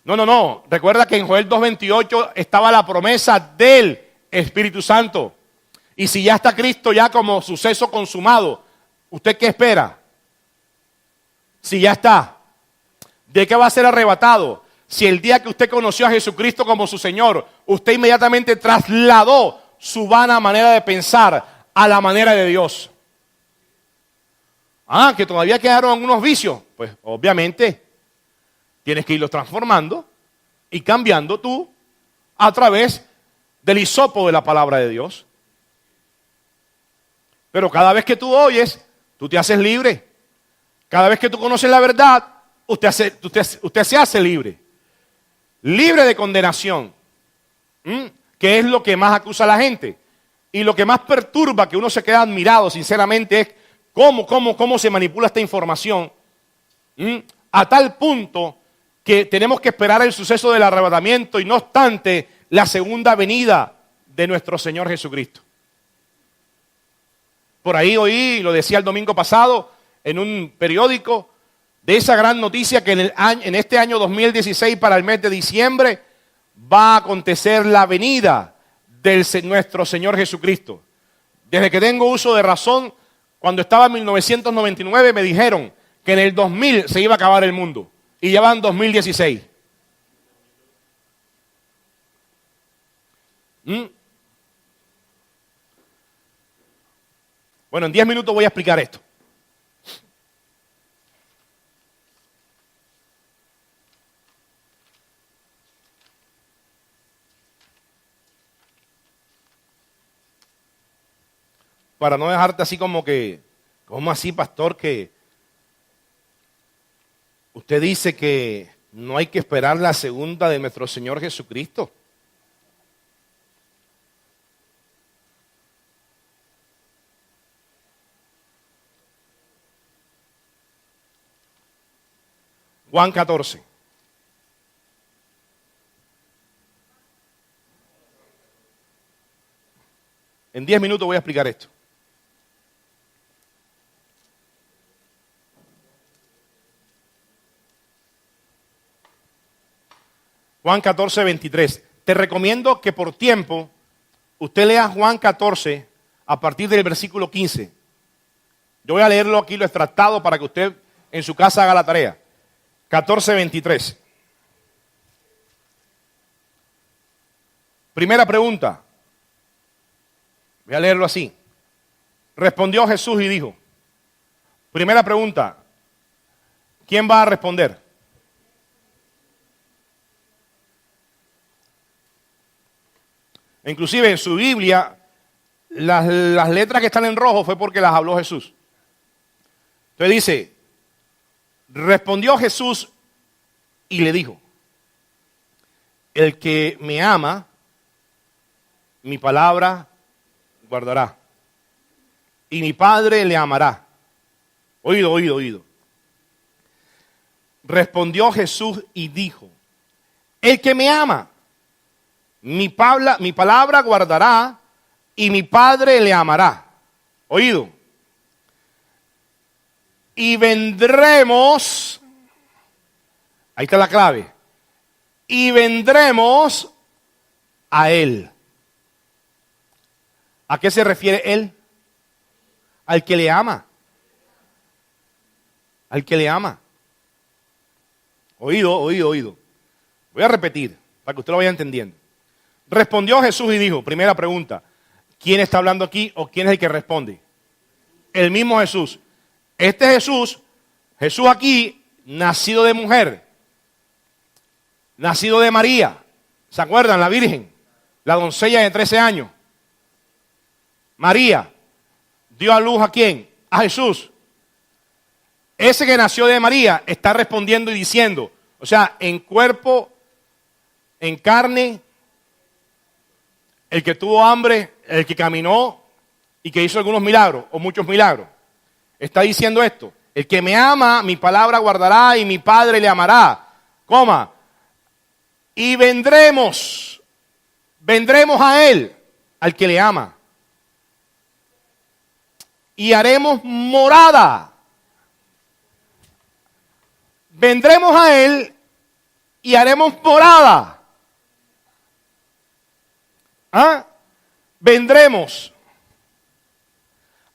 No. Recuerda que en Joel 2:28 estaba la promesa del Espíritu Santo. Y si ya está Cristo ya como suceso consumado, ¿usted qué espera? Si ya está, ¿de qué va a ser arrebatado? Si el día que usted conoció a Jesucristo como su Señor, usted inmediatamente trasladó su vana manera de pensar a la manera de Dios. Que todavía quedaron algunos vicios. Pues obviamente tienes que irlos transformando y cambiando tú a través del hisopo de la palabra de Dios. Pero cada vez que tú oyes, tú te haces libre. Cada vez que tú conoces la verdad, usted se hace libre. Libre de condenación. Que es lo que más acusa a la gente. Y lo que más perturba, que uno se queda admirado, sinceramente, es cómo se manipula esta información. A tal punto que tenemos que esperar el suceso del arrebatamiento y no obstante la segunda venida de nuestro Señor Jesucristo. Por ahí oí, lo decía el domingo pasado, en un periódico, de esa gran noticia que en este año 2016, para el mes de diciembre, va a acontecer la venida de nuestro Señor Jesucristo. Desde que tengo uso de razón, cuando estaba en 1999 me dijeron que en el 2000 se iba a acabar el mundo. Y ya van 2016. Bueno, en 10 minutos voy a explicar esto. Para no dejarte así como que, ¿cómo así, pastor? Que usted dice que no hay que esperar la segunda de nuestro Señor Jesucristo. Juan 14. En 10 minutos voy a explicar esto. Juan 14, 23. Te recomiendo que por tiempo usted lea Juan 14 a partir del versículo 15. Yo voy a leerlo aquí, lo extractado, para que usted en su casa haga la tarea. 14, 23. Primera pregunta. Voy a leerlo así. Respondió Jesús y dijo. Primera pregunta. ¿Quién va a responder? Inclusive en su Biblia, las letras que están en rojo fue porque las habló Jesús. Entonces dice, respondió Jesús y le dijo, el que me ama, mi palabra guardará, y mi Padre le amará. Oído. Respondió Jesús y dijo, el que me ama, mi palabra guardará y mi Padre le amará. Oído. Y vendremos, ahí está la clave, y vendremos a Él. ¿A qué se refiere Él? Al que le ama. Al que le ama. Oído, oído, oído. Voy a repetir para que usted lo vaya entendiendo. Respondió Jesús y dijo, primera pregunta, ¿quién está hablando aquí o quién es el que responde? El mismo Jesús. Este Jesús, Jesús aquí, nacido de mujer, nacido de María. ¿Se acuerdan? La Virgen, la doncella de 13 años. María dio a luz ¿a quién? A Jesús. Ese que nació de María está respondiendo y diciendo, o sea, en cuerpo, en carne, el que tuvo hambre, el que caminó y que hizo algunos milagros o muchos milagros. Está diciendo esto, el que me ama, mi palabra guardará y mi Padre le amará. Coma. Y vendremos a Él, al que le ama. Y haremos morada. Vendremos a Él y haremos morada. ¿Ah? Vendremos.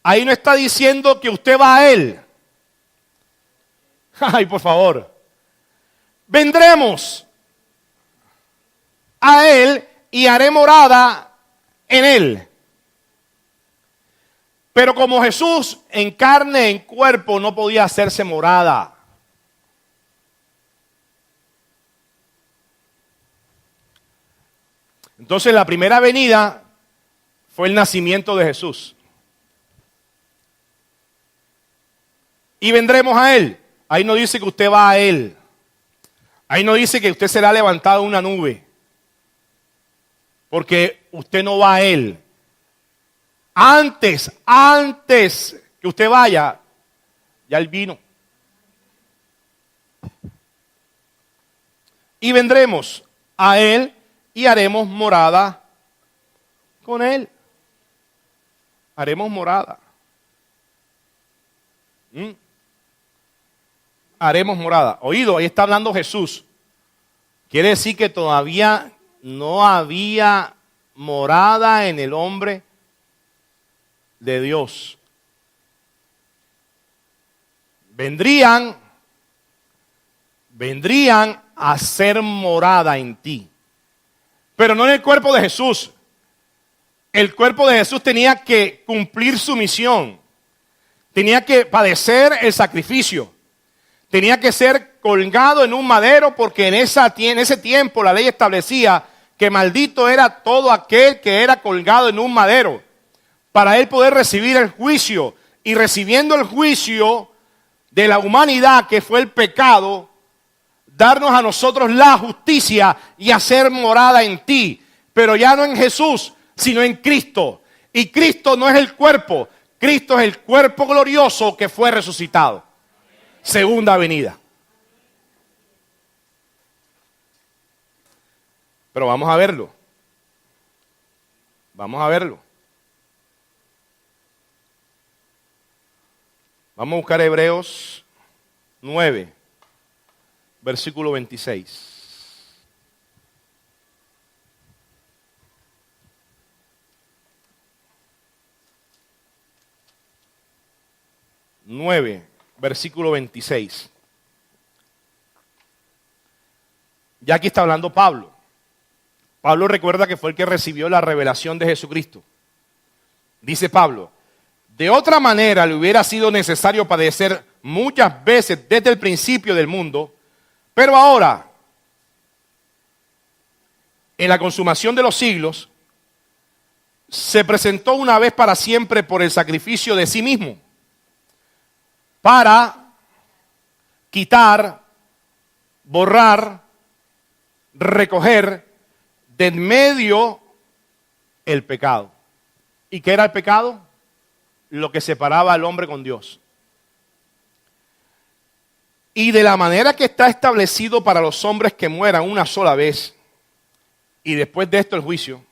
Ahí no está diciendo que usted va a Él. Ay, por favor. Vendremos a Él y haré morada en Él. Pero como Jesús en carne, en cuerpo, no podía hacerse morada. Entonces la primera venida fue el nacimiento de Jesús. Y vendremos a Él. Ahí no dice que usted va a Él. Ahí no dice que usted será levantado en una nube. Porque usted no va a Él. Antes que usted vaya, ya Él vino. Y vendremos a Él y haremos morada con Él. Haremos morada. Haremos morada. Oído, ahí está hablando Jesús. Quiere decir que todavía no había morada en el hombre de Dios. Vendrían a ser morada en ti. Pero no en el cuerpo de Jesús. El cuerpo de Jesús tenía que cumplir su misión. Tenía que padecer el sacrificio. Tenía que ser colgado en un madero porque en ese tiempo la ley establecía que maldito era todo aquel que era colgado en un madero para él poder recibir el juicio. Y recibiendo el juicio de la humanidad que fue el pecado, darnos a nosotros la justicia y hacer morada en ti. Pero ya no en Jesús, sino en Cristo. Y Cristo no es el cuerpo. Cristo es el cuerpo glorioso que fue resucitado. Segunda venida. Pero vamos a verlo. Vamos a verlo. Vamos a buscar Hebreos 9, versículo 26. Versículo 26. Ya aquí está hablando Pablo. Pablo recuerda que fue el que recibió la revelación de Jesucristo. Dice Pablo, de otra manera le hubiera sido necesario padecer muchas veces desde el principio del mundo, pero ahora, en la consumación de los siglos, se presentó una vez para siempre por el sacrificio de sí mismo, para quitar, borrar, recoger de en medio el pecado. ¿Y qué era el pecado? Lo que separaba al hombre con Dios. Y de la manera que está establecido para los hombres que mueran una sola vez, y después de esto el juicio,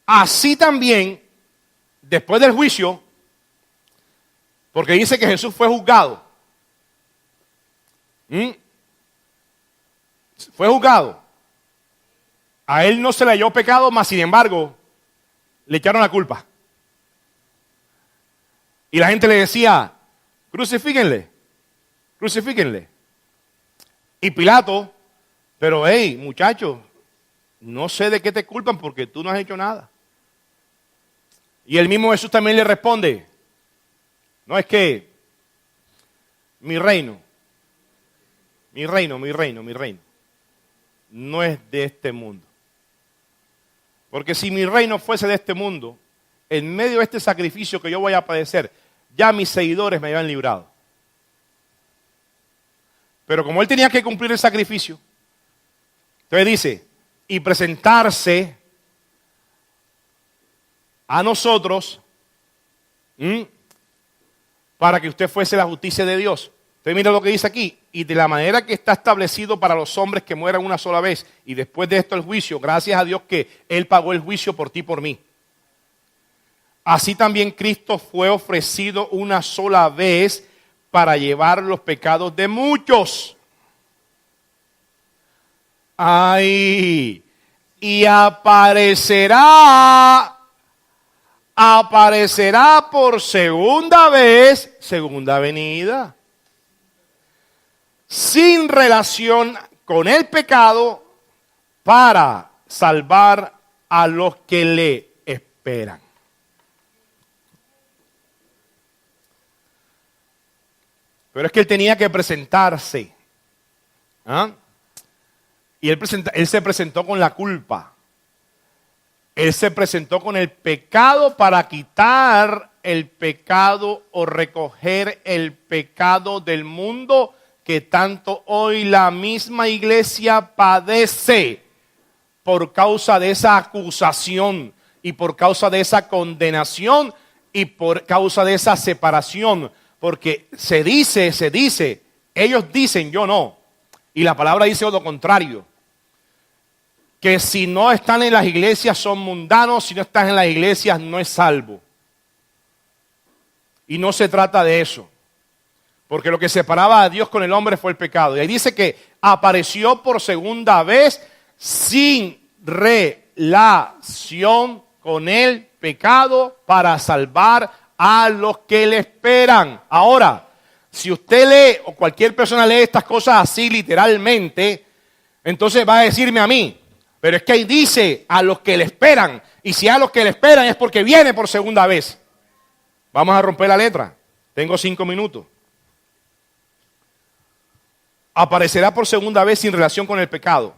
así también, después del juicio, porque dice que Jesús fue juzgado. Fue juzgado. A él no se le halló pecado, mas sin embargo, le echaron la culpa. Y la gente le decía, crucifíquenle, crucifíquenle. Y Pilato, pero hey, muchacho, no sé de qué te culpan porque tú no has hecho nada. Y el mismo Jesús también le responde, no es que mi reino, no es de este mundo. Porque si mi reino fuese de este mundo, en medio de este sacrificio que yo voy a padecer, ya mis seguidores me habían librado. Pero como él tenía que cumplir el sacrificio, entonces dice, y presentarse a nosotros para que usted fuese la justicia de Dios. Entonces mira lo que dice aquí, y de la manera que está establecido para los hombres que mueran una sola vez, y después de esto el juicio, gracias a Dios que Él pagó el juicio por ti y por mí. Así también Cristo fue ofrecido una sola vez para llevar los pecados de muchos. Ay, y aparecerá por segunda vez, segunda venida, sin relación con el pecado, para salvar a los que le esperan. Pero es que él tenía que presentarse. Y él se presentó con la culpa. Él se presentó con el pecado para quitar el pecado o recoger el pecado del mundo que tanto hoy la misma iglesia padece por causa de esa acusación y por causa de esa condenación y por causa de esa separación. Porque se dice, ellos dicen, yo no. Y la palabra dice lo contrario. Que si no están en las iglesias son mundanos, si no estás en las iglesias no es salvo. Y no se trata de eso. Porque lo que separaba a Dios con el hombre fue el pecado. Y ahí dice que apareció por segunda vez sin relación con el pecado para salvar a los que le esperan. Ahora, si usted lee o cualquier persona lee estas cosas así literalmente, entonces va a decirme a mí, pero es que ahí dice a los que le esperan, y si a los que le esperan es porque viene por segunda vez. Vamos a romper la letra. Tengo 5 minutos. Aparecerá por segunda vez sin relación con el pecado.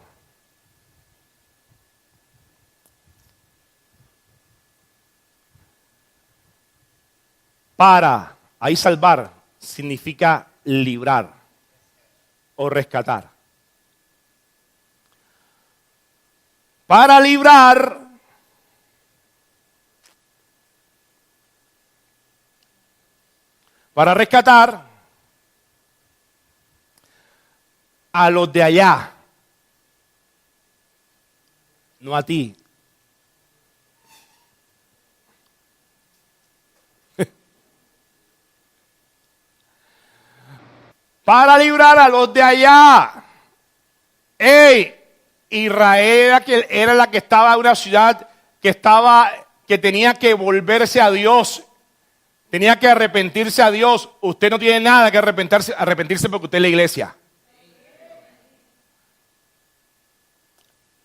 Para, ahí salvar, significa librar o rescatar. Para librar para rescatar a los de allá, no a ti. Para librar a los de allá. ¡Ey! Israel era la que estaba en una ciudad que tenía que volverse a Dios. Tenía que arrepentirse a Dios. Usted no tiene nada que arrepentirse porque usted es la iglesia.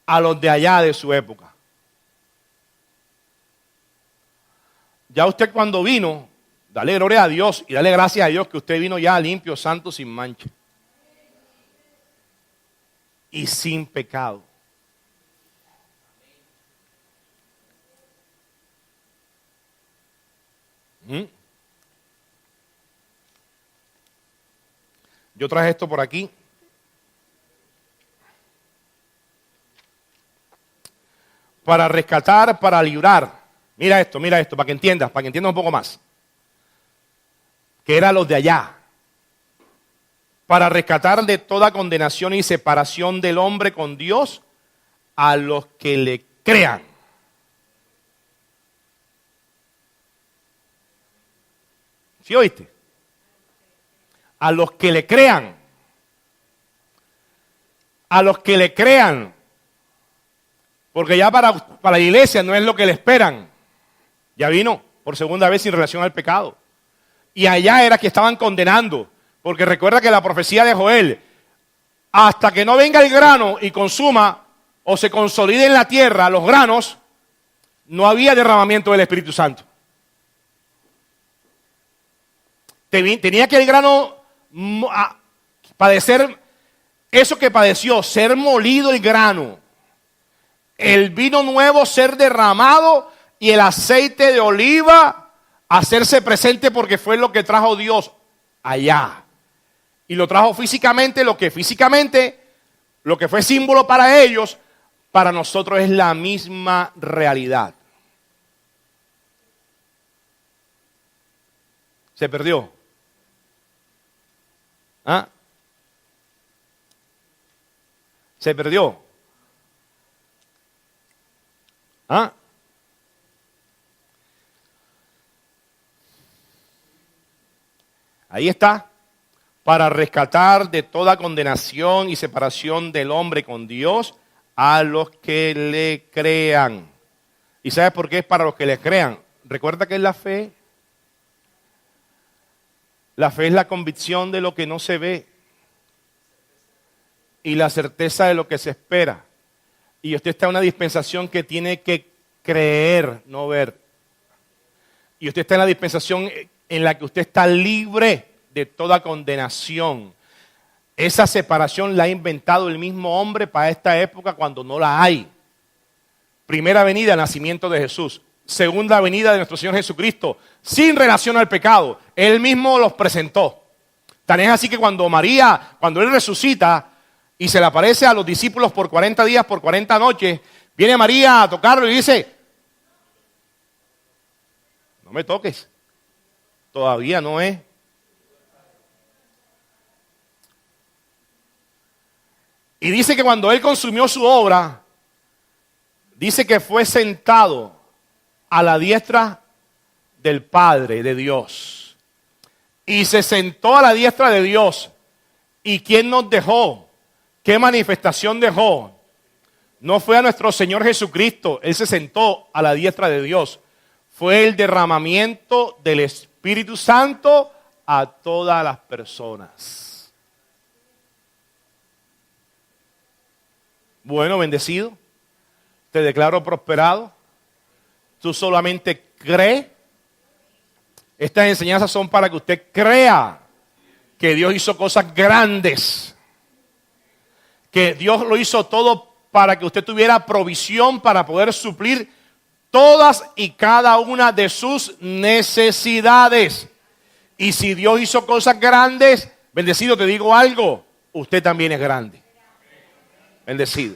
A los de allá de su época. Ya usted cuando vino, dale gloria a Dios y dale gracias a Dios que usted vino ya limpio, santo, sin mancha. Y sin pecado. Yo traje esto por aquí. Para rescatar, para librar. Mira esto, para que entiendas un poco más. Que eran los de allá. Para rescatar de toda condenación y separación del hombre con Dios a los que le crean. ¿Sí oíste? A los que le crean. a los que le crean. Porque ya para la iglesia no es lo que le esperan. Ya vino por segunda vez en relación al pecado. Y allá era que estaban condenando. Porque recuerda que la profecía de Joel, hasta que no venga el grano y consuma o se consolide en la tierra los granos, no había derramamiento del Espíritu Santo. Tenía que el grano padecer eso que padeció, ser molido el grano, el vino nuevo ser derramado y el aceite de oliva hacerse presente, porque fue lo que trajo Dios allá. Y lo trajo físicamente, lo que fue símbolo para ellos, para nosotros es la misma realidad. Se perdió. ¿Ah? Se perdió. ¿Ah? Ahí está. Para rescatar de toda condenación y separación del hombre con Dios a los que le crean. ¿Y sabes por qué es para los que le crean? Recuerda que es la fe. La fe es la convicción de lo que no se ve y la certeza de lo que se espera. Y usted está en una dispensación que tiene que creer, no ver. Y usted está en la dispensación en la que usted está libre de toda condenación. Esa separación la ha inventado el mismo hombre para esta época cuando no la hay. Primera venida, nacimiento de Jesús. Segunda venida de nuestro Señor Jesucristo, sin relación al pecado. Él mismo los presentó. Tan es así que cuando Él resucita y se le aparece a los discípulos por 40 días, por 40 noches, viene María a tocarlo y dice: no me toques, todavía no es. Y dice que cuando Él consumió su obra, dice que fue sentado a la diestra del Padre, de Dios. Y se sentó a la diestra de Dios. ¿Y quién nos dejó? ¿Qué manifestación dejó? No fue a nuestro Señor Jesucristo. Él se sentó a la diestra de Dios. Fue el derramamiento del Espíritu Santo a todas las personas. Bueno, bendecido. Te declaro prosperado. Tú solamente cree. Estas enseñanzas son para que usted crea que Dios hizo cosas grandes. Que Dios lo hizo todo para que usted tuviera provisión para poder suplir todas y cada una de sus necesidades. Y si Dios hizo cosas grandes, bendecido, te digo algo, usted también es grande. Bendecido.